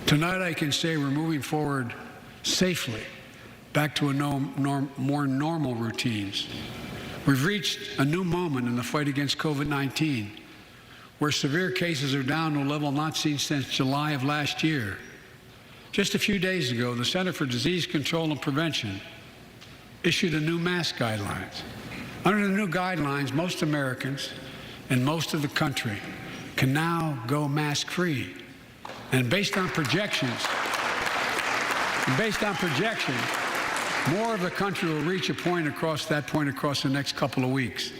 tonight I can say we're moving forward safely back to more normal routines. We've reached a new moment in the fight against COVID-19, where severe cases are down to a level not seen since July of last year. Just a few days ago, the Center for Disease Control and Prevention issued a new mask guidelines. Under the new guidelines, most Americans and most of the country can now go mask-free. And based on projections, more of the country will reach a point across the next couple of weeks.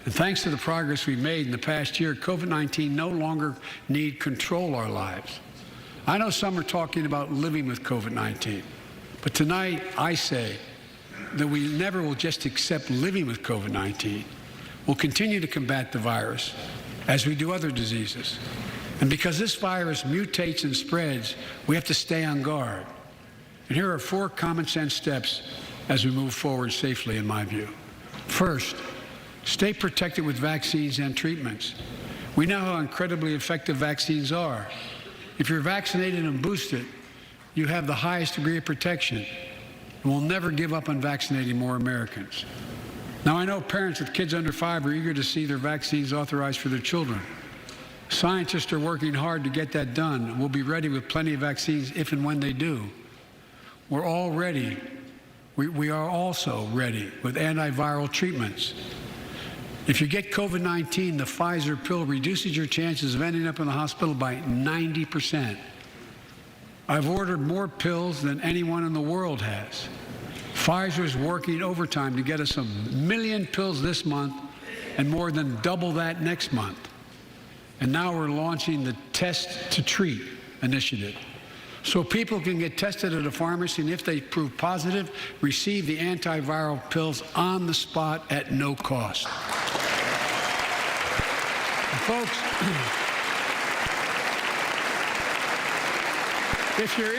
And thanks to the progress we've made in the past year, COVID-19 no longer need control our lives. I know some are talking about living with COVID-19, but tonight I say that we never will just accept living with COVID-19. We'll continue to combat the virus as we do other diseases. And because this virus mutates and spreads, we have to stay on guard. And here are 4 common sense steps as we move forward safely, in my view. First, stay protected with vaccines and treatments. We know how incredibly effective vaccines are. If you're vaccinated and boosted, you have the highest degree of protection. And we'll never give up on vaccinating more Americans. Now, I know parents with kids under 5 are eager to see their vaccines authorized for their children. Scientists are working hard to get that done. We'll be ready with plenty of vaccines if and when they do. We're all ready. We are also ready with antiviral treatments. If you get COVID-19, the Pfizer pill reduces your chances of ending up in the hospital by 90%. I've ordered more pills than anyone in the world has. Pfizer is working overtime to get us 1 million pills this month and more than double that next month. And now we're launching the Test to Treat initiative, so people can get tested at a pharmacy, and if they prove positive, receive the antiviral pills on the spot at no cost. And folks, if you're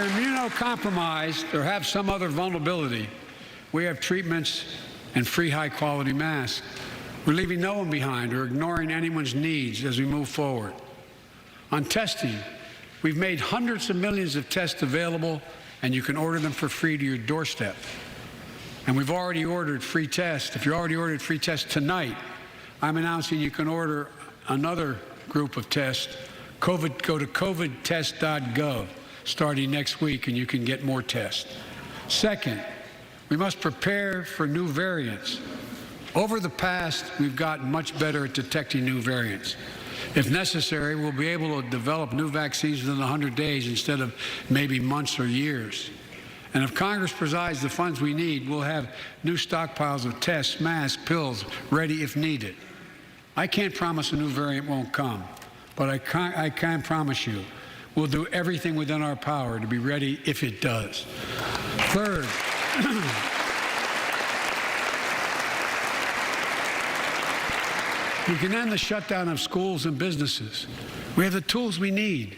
immunocompromised or have some other vulnerability, we have treatments and free high-quality masks. We're leaving no one behind or ignoring anyone's needs as we move forward. On testing, we've made hundreds of millions of tests available, and you can order them for free to your doorstep. And we've already ordered free tests. If you already ordered free tests tonight, I'm announcing you can order another group of tests. Go to covidtest.gov starting next week, and you can get more tests. Second, we must prepare for new variants. Over the past, we've gotten much better at detecting new variants. If necessary, we'll be able to develop new vaccines within 100 days instead of maybe months or years. And if Congress provides the funds we need, we'll have new stockpiles of tests, masks, pills ready if needed. I can't promise a new variant won't come, but I can promise you we'll do everything within our power to be ready if it does. Third, we can end the shutdown of schools and businesses. We have the tools we need.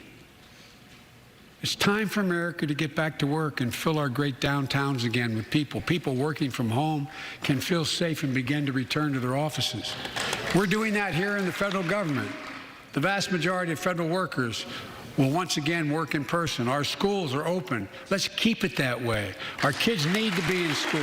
It's time for America to get back to work and fill our great downtowns again with people. People working from home can feel safe and begin to return to their offices. We're doing that here in the federal government. The vast majority of federal workers will once again work in person. Our schools are open. Let's keep it that way. Our kids need to be in school.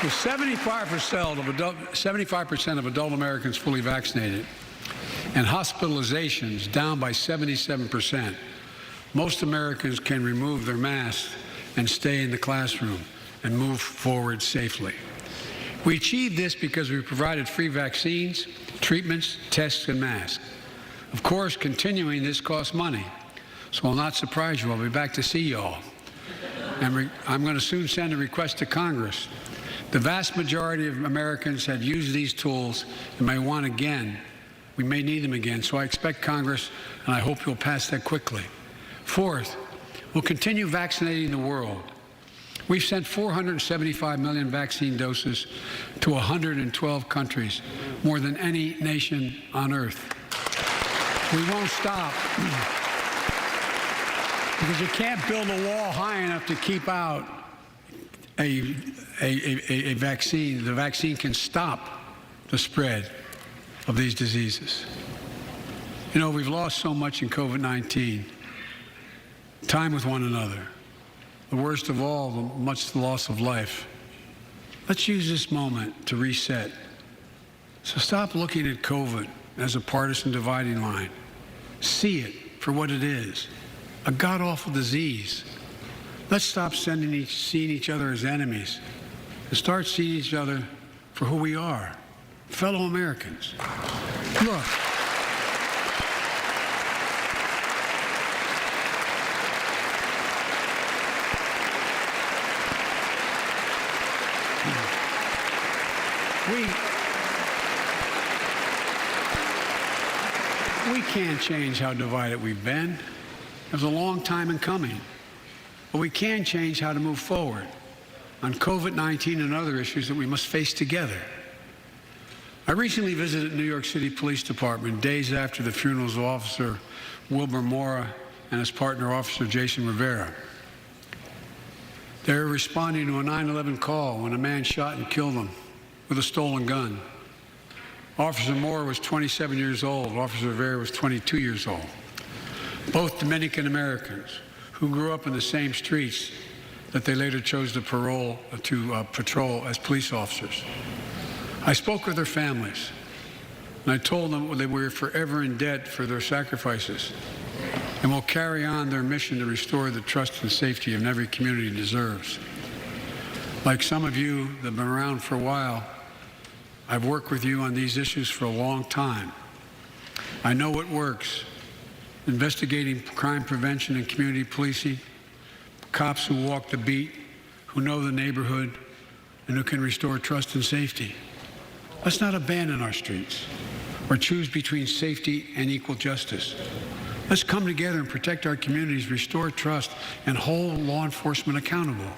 With 75% of adult Americans fully vaccinated and hospitalizations down by 77%, most Americans can remove their masks and stay in the classroom and move forward safely. We achieved this because we provided free vaccines, treatments, tests, and masks. Of course, continuing this costs money, so I'll not surprise you. I'll be back to see you all. And I'm going to soon send a request to Congress. The vast majority of Americans have used these tools and may want again. We may need them again, so I expect Congress, and I hope you'll pass that quickly. Fourth, we'll continue vaccinating the world. We've sent 475 million vaccine doses to 112 countries, more than any nation on earth. We won't stop, because you can't build a wall high enough to keep out a vaccine. The vaccine can stop the spread of these diseases. You know, we've lost so much in COVID-19. Time with one another. The worst of all, the loss of life. Let's use this moment to reset. So stop looking at COVID as a partisan dividing line. See it for what it is, a god-awful disease. Let's stop seeing each other as enemies and start seeing each other for who we are, fellow Americans. Look. We can't change how divided we've been. It was a long time in coming. But we can change how to move forward on COVID-19 and other issues that we must face together. I recently visited New York City Police Department days after the funerals of Officer Wilbur Mora and his partner, Officer Jason Rivera. They were responding to a 9/11 call when a man shot and killed them with a stolen gun. Officer Moore was 27 years old. Officer Rivera was 22 years old. Both Dominican Americans who grew up in the same streets that they later chose to patrol as police officers. I spoke with their families, and I told them they were forever in debt for their sacrifices and will carry on their mission to restore the trust and safety in every community deserves. Like some of you that have been around for a while, I've worked with you on these issues for a long time. I know what works. Investigating crime prevention and community policing, cops who walk the beat, who know the neighborhood, and who can restore trust and safety. Let's not abandon our streets or choose between safety and equal justice. Let's come together and protect our communities, restore trust, and hold law enforcement accountable.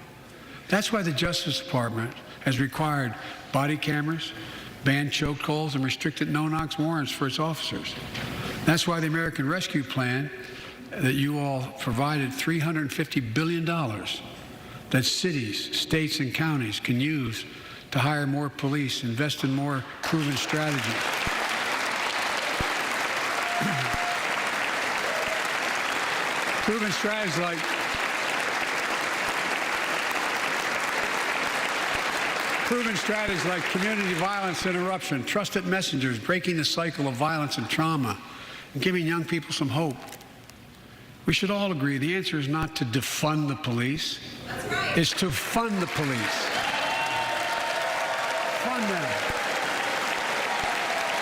That's why the Justice Department has required body cameras, banned chokeholds, and restricted no-knock warrants for its officers. That's why the American Rescue Plan that you all provided $350 billion that cities, states, and counties can use to hire more police, invest in more proven strategies. Proven strategies like community violence interruption, trusted messengers, breaking the cycle of violence and trauma, and giving young people some hope. We should all agree the answer is not to defund the police. That's right. It's to fund the police. Fund them.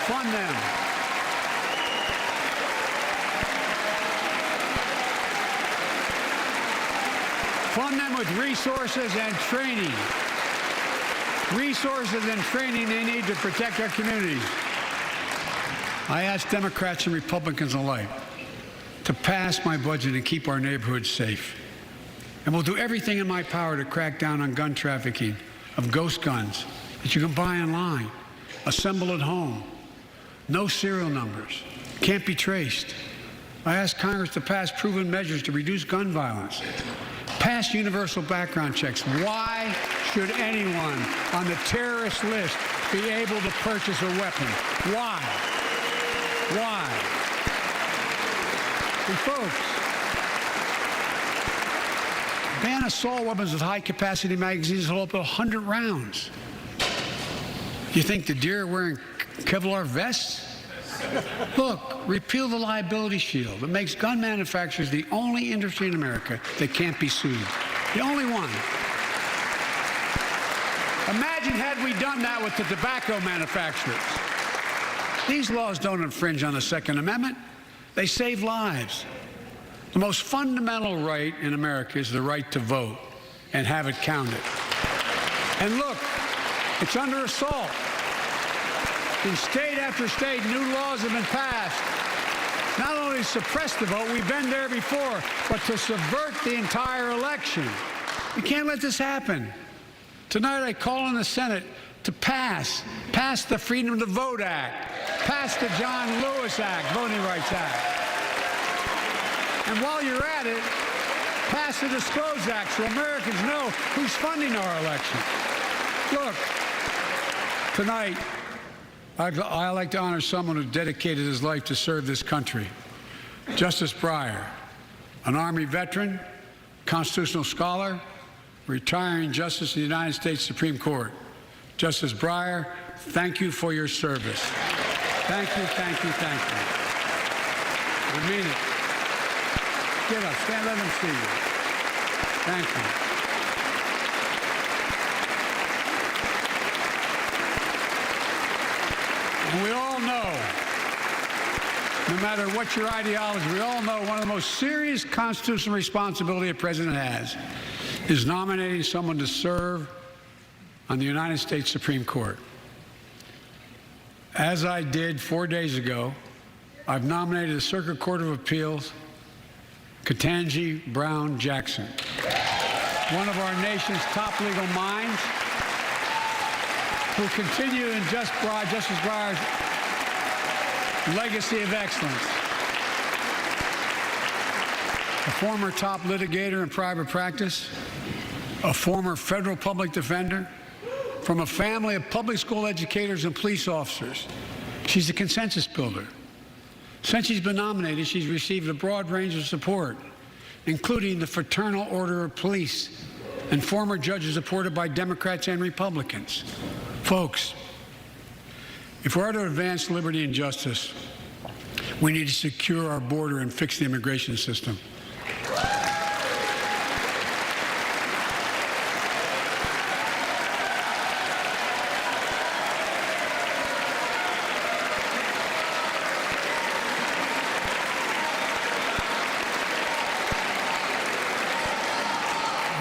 Fund them. Fund them with resources and training. Resources and training they need to protect our communities. I ask Democrats and Republicans alike to pass my budget and keep our neighborhoods safe. And we'll do everything in my power to crack down on gun trafficking of ghost guns that you can buy online, assemble at home, no serial numbers, can't be traced, I asked Congress to pass proven measures to reduce gun violence, pass universal background checks. Why should anyone on the terrorist list be able to purchase a weapon? Why? Why? And folks, ban assault weapons with high-capacity magazines that hold up to 100 rounds. You think the deer are wearing Kevlar vests? Look, repeal the liability shield. It makes gun manufacturers the only industry in America that can't be sued. The only one. Imagine had we done that with the tobacco manufacturers. These laws don't infringe on the Second Amendment. They save lives. The most fundamental right in America is the right to vote and have it counted. And look, it's under assault. In state after state, new laws have been passed. Not only to suppress the vote, we've been there before, but to subvert the entire election. We can't let this happen. Tonight I call on the Senate to pass the Freedom to Vote Act, pass the John Lewis Act, Voting Rights Act. And while you're at it, pass the Disclose Act so Americans know who's funding our election. Look, tonight, I'd like to honor someone who dedicated his life to serve this country. Justice Breyer, an Army veteran, constitutional scholar, retiring Justice of the United States Supreme Court. Justice Breyer, thank you for your service. Thank you, thank you, thank you. I mean it. Get up, stand, let them see you. Thank you. And we all know, no matter what your ideology, we all know one of the most serious constitutional responsibility a president has is nominating someone to serve on the United States Supreme Court. As I did 4 days ago, I've nominated the Circuit Court of Appeals, Ketanji Brown Jackson, one of our nation's top legal minds, who continue in Justice Breyer's legacy of excellence. A former top litigator in private practice, a former federal public defender, from a family of public school educators and police officers. She's a consensus builder. Since she's been nominated, she's received a broad range of support, including the Fraternal Order of Police and former judges supported by Democrats and Republicans. Folks, if we're to advance liberty and justice, we need to secure our border and fix the immigration system.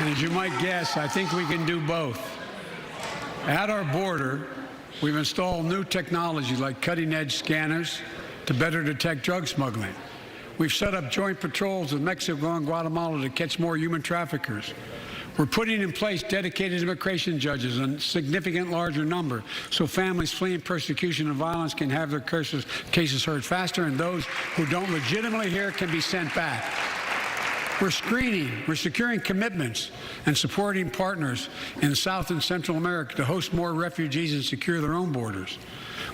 And as you might guess, I think we can do both. At our border, we've installed new technology like cutting-edge scanners to better detect drug smuggling. We've set up joint patrols with Mexico and Guatemala to catch more human traffickers. We're putting in place dedicated immigration judges in a significant larger number so families fleeing persecution and violence can have their cases heard faster, and those who don't legitimately hear can be sent back. We're screening, we're securing commitments and supporting partners in South and Central America to host more refugees and secure their own borders.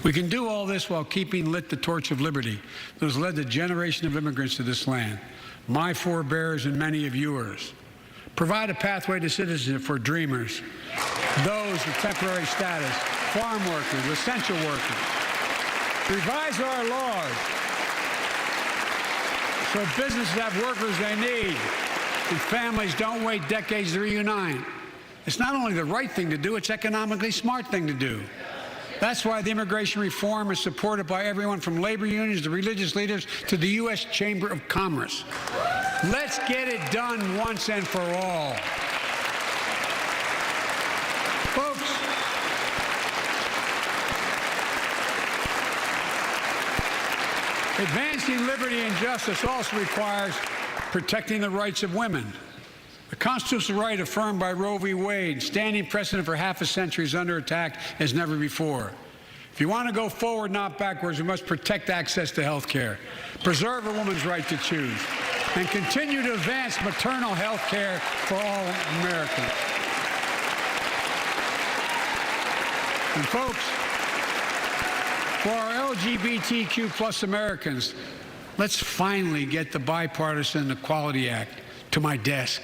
We can do all this while keeping lit the torch of liberty that has led to generations of immigrants to this land, my forebears and many of yours. Provide a pathway to citizenship for dreamers, those with temporary status, farm workers, essential workers. Revise our laws so businesses have workers they need and families don't wait decades to reunite. It's not only the right thing to do, it's economically smart thing to do. That's why the immigration reform is supported by everyone from labor unions to religious leaders to the U.S. Chamber of Commerce. Let's get it done once and for all. Folks, advancing liberty and justice also requires protecting the rights of women. The constitutional right affirmed by Roe v. Wade, standing precedent for half a century, is under attack as never before. If you want to go forward, not backwards, we must protect access to health care, preserve a woman's right to choose, and continue to advance maternal health care for all Americans. And folks, for our LGBTQ plus Americans, let's finally get the Bipartisan Equality Act to my desk.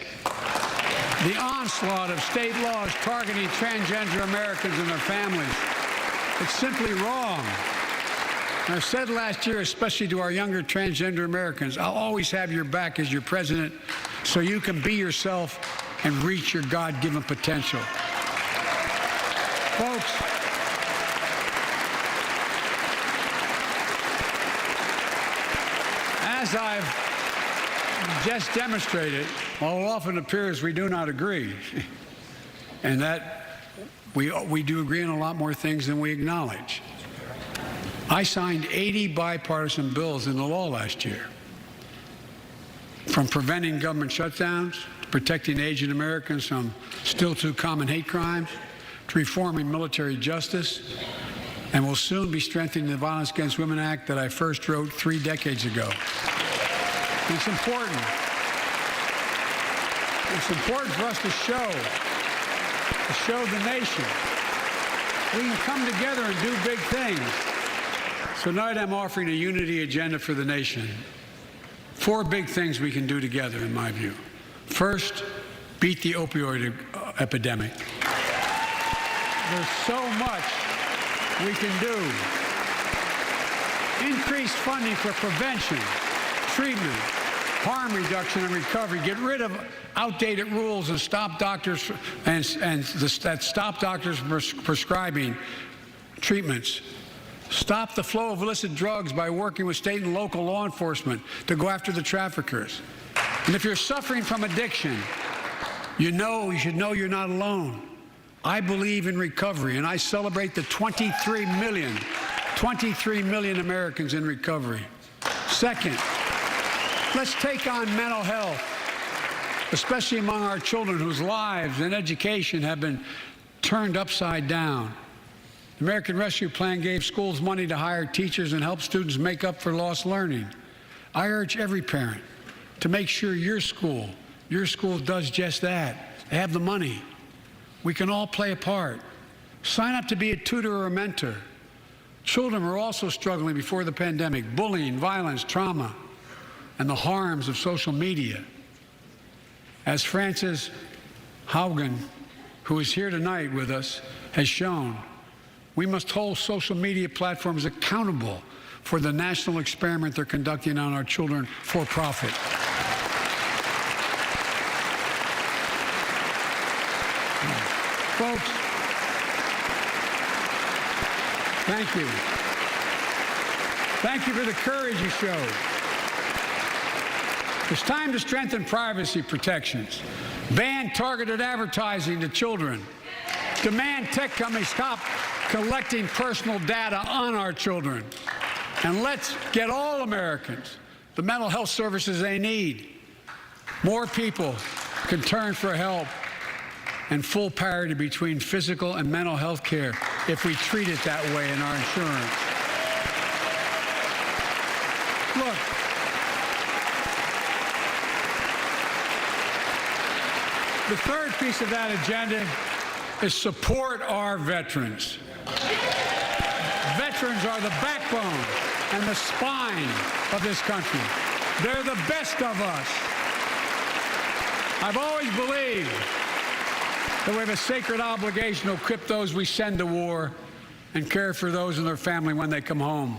The onslaught of state laws targeting transgender Americans and their families, it's simply wrong. And I said last year, especially to our younger transgender Americans, I'll always have your back as your president so you can be yourself and reach your God-given potential. Folks, as I've just demonstrated, while it often appears we do not agree, and that we do agree on a lot more things than we acknowledge. I signed 80 bipartisan bills into law last year, from preventing government shutdowns, to protecting Asian Americans from still too common hate crimes, to reforming military justice, and will soon be strengthening the Violence Against Women Act that I first wrote 3 decades ago. And it's important. It's important for us to show the nation we can come together and do big things. So tonight I'm offering a unity agenda for the nation. 4 big things we can do together, in my view. First, beat the opioid epidemic. There's so much we can do. Increase funding for prevention, treatment, harm reduction and recovery. Get rid of outdated rules and stop doctors that stop doctors from prescribing treatments. Stop the flow of illicit drugs by working with state and local law enforcement to go after the traffickers. And if you're suffering from addiction, you should know you're not alone. I believe in recovery, and I celebrate the 23 million Americans in recovery. Second, let's take on mental health, especially among our children whose lives and education have been turned upside down. The American Rescue Plan gave schools money to hire teachers and help students make up for lost learning. I urge every parent to make sure your school does just that. They have the money. We can all play a part. Sign up to be a tutor or a mentor. Children were also struggling before the pandemic: bullying, violence, trauma, and the harms of social media. As Frances Haugen, who is here tonight with us, has shown, we must hold social media platforms accountable for the national experiment they're conducting on our children for profit. Folks, thank you. Thank you for the courage you showed. It's time to strengthen privacy protections, ban targeted advertising to children, demand tech companies stop collecting personal data on our children, and let's get all Americans the mental health services they need. More people can turn for help and full parity between physical and mental health care if we treat it that way in our insurance. Look, the third piece of that agenda is support our veterans. Veterans are the backbone and the spine of this country. They're the best of us. I've always believed that we have a sacred obligation to equip those we send to war and care for those and their family when they come home.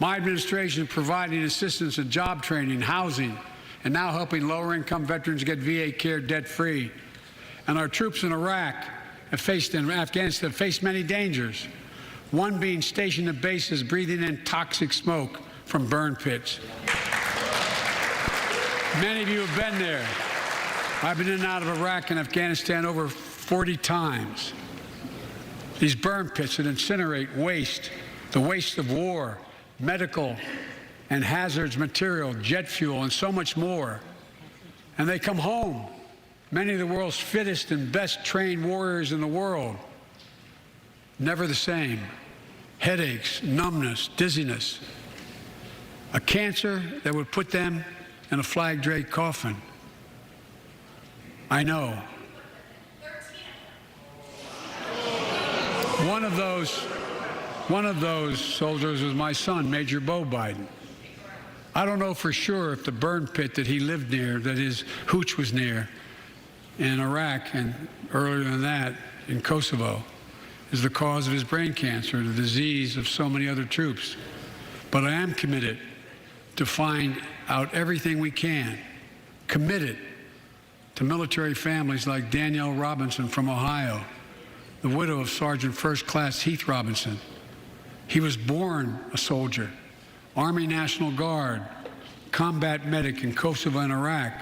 My administration is providing assistance in job training, housing, and now helping lower-income veterans get VA care debt-free. And our troops in Iraq and Afghanistan have faced many dangers, one being stationed at bases breathing in toxic smoke from burn pits. Many of you have been there. I've been in and out of Iraq and Afghanistan over 40 times. These burn pits that incinerate waste, the waste of war, medical and hazardous material, jet fuel, and so much more. And they come home, many of the world's fittest and best trained warriors in the world, never the same. headaches, numbness, dizziness. A cancer that would put them in a flag-draped coffin. I know. One of those soldiers was my son, Major Bo Biden. I don't know for sure if the burn pit that he lived near, that his hooch was near in Iraq and earlier than that in Kosovo, is the cause of his brain cancer, the disease of so many other troops. But I am committed to find out everything we can, committed to military families like Danielle Robinson from Ohio, the widow of Sergeant First Class Heath Robinson. He was born a soldier, Army National Guard, combat medic in Kosovo and Iraq,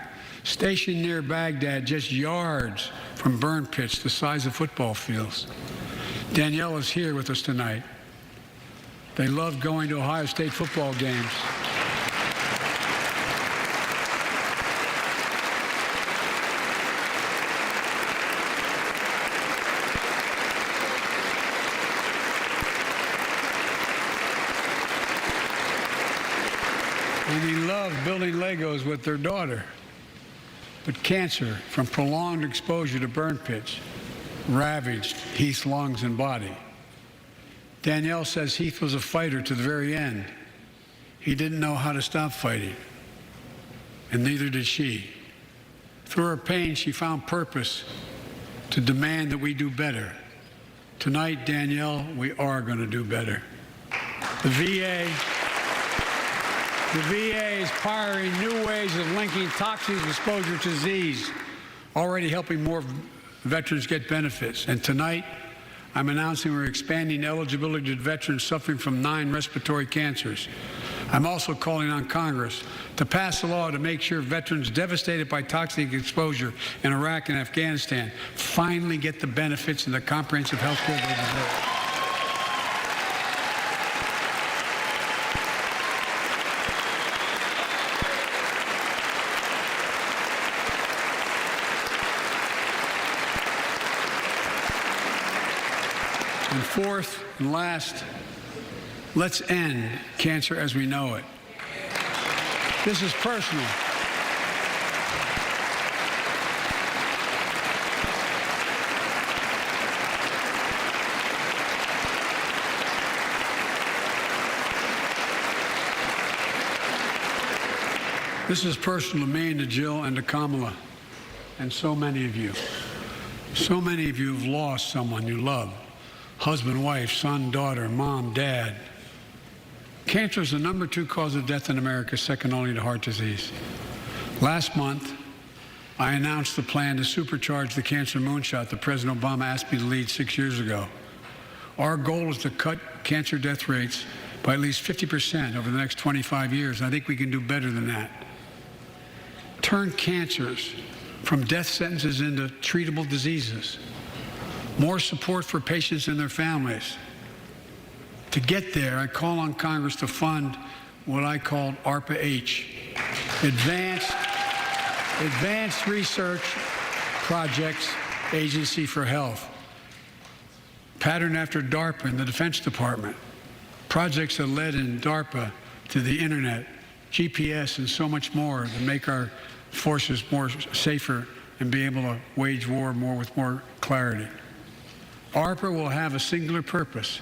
stationed near Baghdad, just yards from burn pits the size of football fields. Danielle is here with us tonight. They love going to Ohio State football games. And he loved building Legos with their daughter. But cancer from prolonged exposure to burn pits ravaged Heath's lungs and body. Danielle says Heath was a fighter to the very end. He didn't know how to stop fighting, and neither did she. Through her pain, she found purpose to demand that we do better. Tonight, Danielle, we are going to do better. The VA is pioneering new ways of linking toxic exposure to disease, already helping more veterans get benefits. And tonight, I'm announcing we're expanding eligibility to veterans suffering from 9 respiratory cancers. I'm also calling on Congress to pass a law to make sure veterans devastated by toxic exposure in Iraq and Afghanistan finally get the benefits and the comprehensive health care they deserve. And fourth and last, let's end cancer as we know it. This is personal. This is personal to me and to Jill and to Kamala and so many of you. So many of you have lost someone you love. Husband, wife, son, daughter, mom, dad. Cancer is the #2 cause of death in America, second only to heart disease. Last month, I announced the plan to supercharge the cancer moonshot that President Obama asked me to lead 6 years ago. Our goal is to cut cancer death rates by at least 50% over the next 25 years. I think we can do better than that. Turn cancers from death sentences into treatable diseases. More support for patients and their families. To get there, I call on Congress to fund what I called ARPA-H, Advanced Research Projects Agency for Health, patterned after DARPA in the Defense Department, projects that led in DARPA to the internet, GPS, and so much more to make our forces more safer and be able to wage war with more clarity. ARPA will have a singular purpose: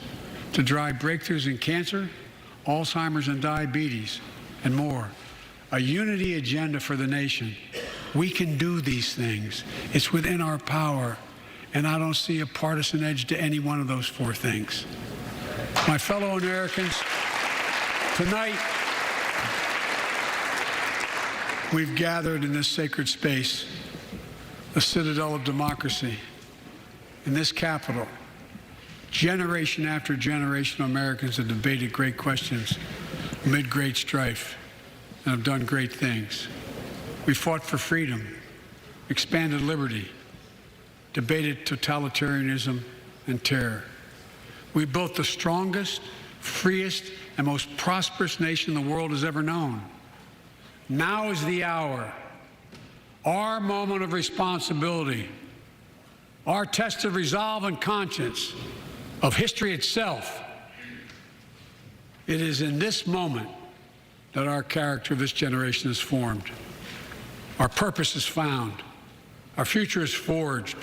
to drive breakthroughs in cancer, Alzheimer's and diabetes, and more. A unity agenda for the nation. We can do these things. It's within our power, and I don't see a partisan edge to any one of those 4 things. My fellow Americans, tonight we've gathered in this sacred space, the Citadel of Democracy, in this Capitol. Generation after generation of Americans have debated great questions amid great strife and have done great things. We fought for freedom, expanded liberty, debated totalitarianism and terror. We built the strongest, freest, and most prosperous nation the world has ever known. Now is the hour, our moment of responsibility, our test of resolve and conscience, of history itself, It is in this moment that our character of this generation is formed. Our purpose is found. Our future is forged.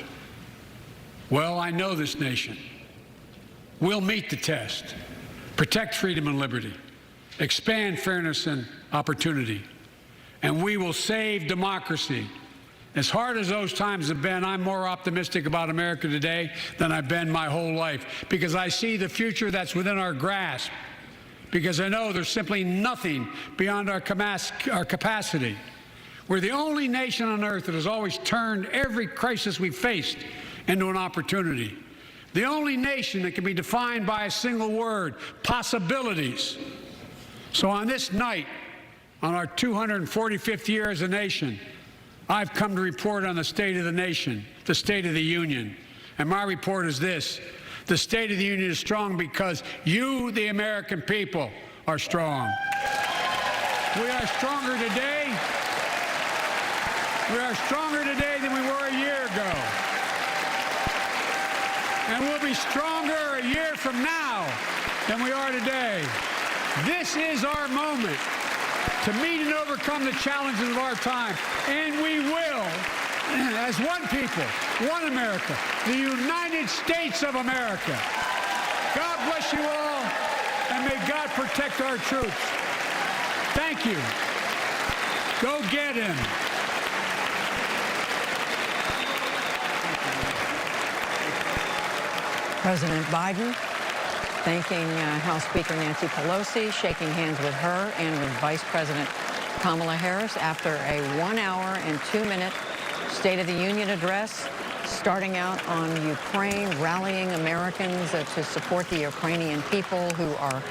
Well, I know this nation. We'll meet the test, protect freedom and liberty, expand fairness and opportunity, and we will save democracy. As hard as those times have been, I'm more optimistic about America today than I've been my whole life, because I see the future that's within our grasp, because I know there's simply nothing beyond our capacity. We're the only nation on earth that has always turned every crisis we've faced into an opportunity. The only nation that can be defined by a single word: possibilities. So on this night, on our 245th year as a nation, I've come to report on the state of the nation, the State of the Union. And my report is this: the State of the Union is strong because you, the American people, are strong. We are stronger today. We are stronger today than we were a year ago. And we'll be stronger a year from now than we are today. This is our moment to meet and overcome the challenges of our time. And we will, as one people, one America, the United States of America. God bless you all, and may God protect our troops. Thank you. Go get him. President Biden thanking House Speaker Nancy Pelosi, shaking hands with her and with Vice President Kamala Harris after a 1 hour and 2-minute State of the Union address, starting out on Ukraine, rallying Americans to support the Ukrainian people who are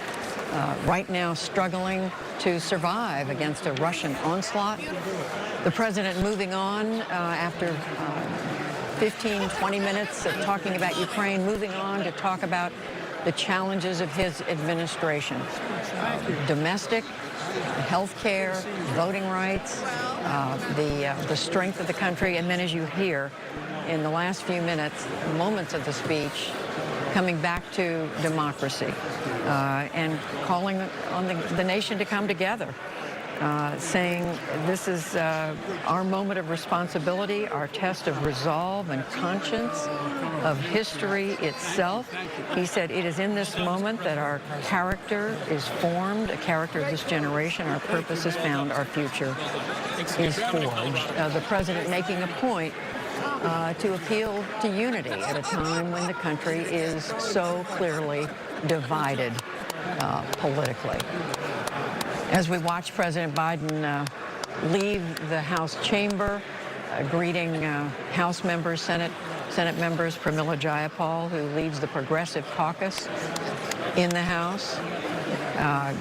right now struggling to survive against a Russian onslaught. The president moving on after 15, 20 minutes of talking about Ukraine, moving on to talk about the challenges of his administration. Domestic, health care, voting rights, the strength of the country, and then, as you hear in the last few moments of the speech, coming back to democracy and calling on the nation to come together. Saying this is our moment of responsibility, our test of resolve and conscience, of history itself. He said it is in this moment that our character is formed, a character of this generation, our purpose is found, our future is forged. The president making a point to appeal to unity at a time when the country is so clearly divided politically. As we watch President Biden leave the House chamber, greeting House members, Senate members, Pramila Jayapal, who leads the Progressive Caucus in the House,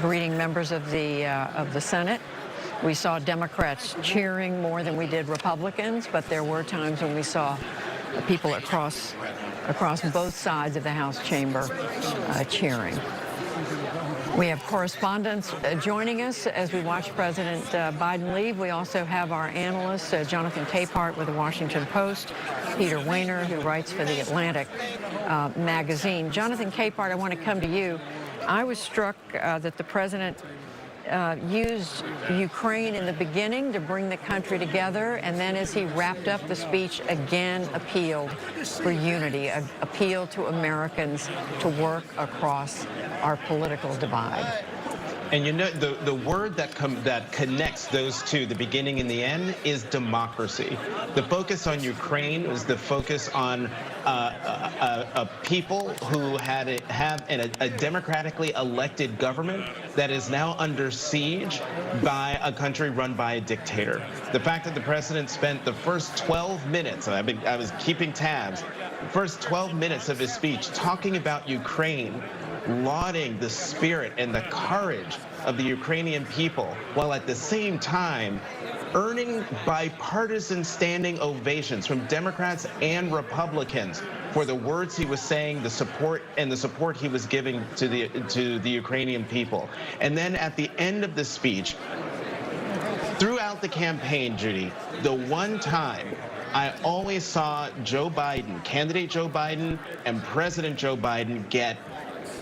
greeting members of the Senate. We saw Democrats cheering more than we did Republicans, but there were times when we saw people across both sides of the House chamber cheering. We have correspondents joining us as we watch President Biden leave. We also have our analysts, Jonathan Capehart with the Washington Post, Peter Wehner, who writes for the Atlantic magazine. Jonathan Capehart, I want to come to you. I was struck that the president used Ukraine in the beginning to bring the country together, and then as he wrapped up the speech, again appealed for unity, appealed to Americans to work across our political divide. And you know, the word that connects those two, the beginning and the end, is democracy. The focus on Ukraine was the focus on a people who have a democratically elected government that is now under siege by a country run by a dictator. The fact that the president spent the first 12 minutes, and I was keeping tabs, the first 12 minutes of his speech talking about Ukraine, lauding the spirit and the courage of the Ukrainian people, while at the same time earning bipartisan standing ovations from Democrats and Republicans for the words he was saying, the support he was giving to the Ukrainian people. And then at the end of the speech, throughout the campaign, Judy, the one time I always saw Joe Biden, candidate Joe Biden and President Joe Biden, get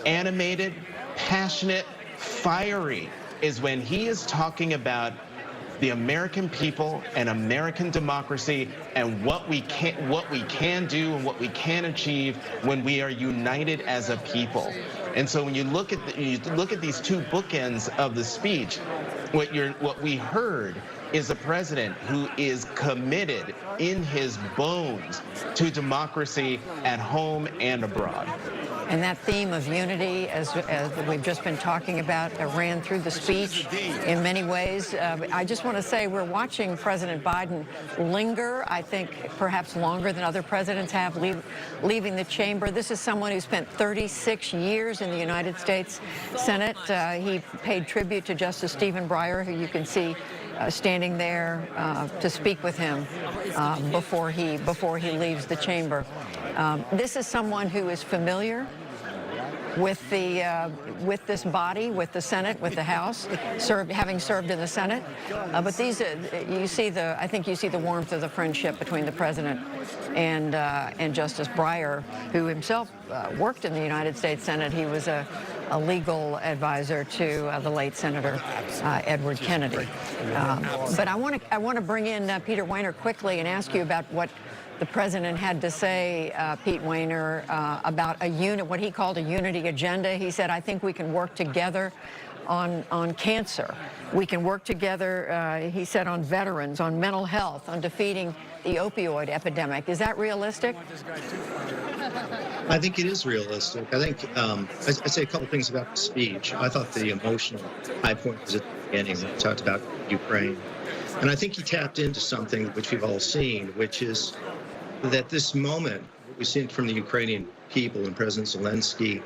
animated, passionate, fiery is when he is talking about the American people and American democracy and what we can do and what we can achieve when we are united as a people. And so when you look at these two bookends of the speech, what we heard is a president who is committed in his bones to democracy at home and abroad. And that theme of unity, as we've just been talking about, ran through the speech in many ways. I just want to say we're watching President Biden linger, I think perhaps longer than other presidents have, leaving the chamber. This is someone who spent 36 years in the United States Senate. He paid tribute to Justice Stephen Breyer, who you can see standing there to speak with him before he leaves the chamber. This is someone who is familiar with this body, with the Senate, with the House, having served in the Senate. But these, I think you see the warmth of the friendship between the president and Justice Breyer, who himself worked in the United States Senate. He was a legal advisor to the late Senator Edward Kennedy. But I want to bring in Peter Weiner quickly and ask you about what the president had to say, Pete Weiner, about what he called a unity agenda. He said, I think we can work together on cancer. We can work together, he said, on veterans, on mental health, on defeating the opioid epidemic. Is that realistic? I think it is realistic. I think I'd say a couple things about the speech. I thought the emotional high point was at the beginning when he talked about Ukraine. And I think he tapped into something which we've all seen, which is that this moment, what we've seen from the Ukrainian people and President Zelensky,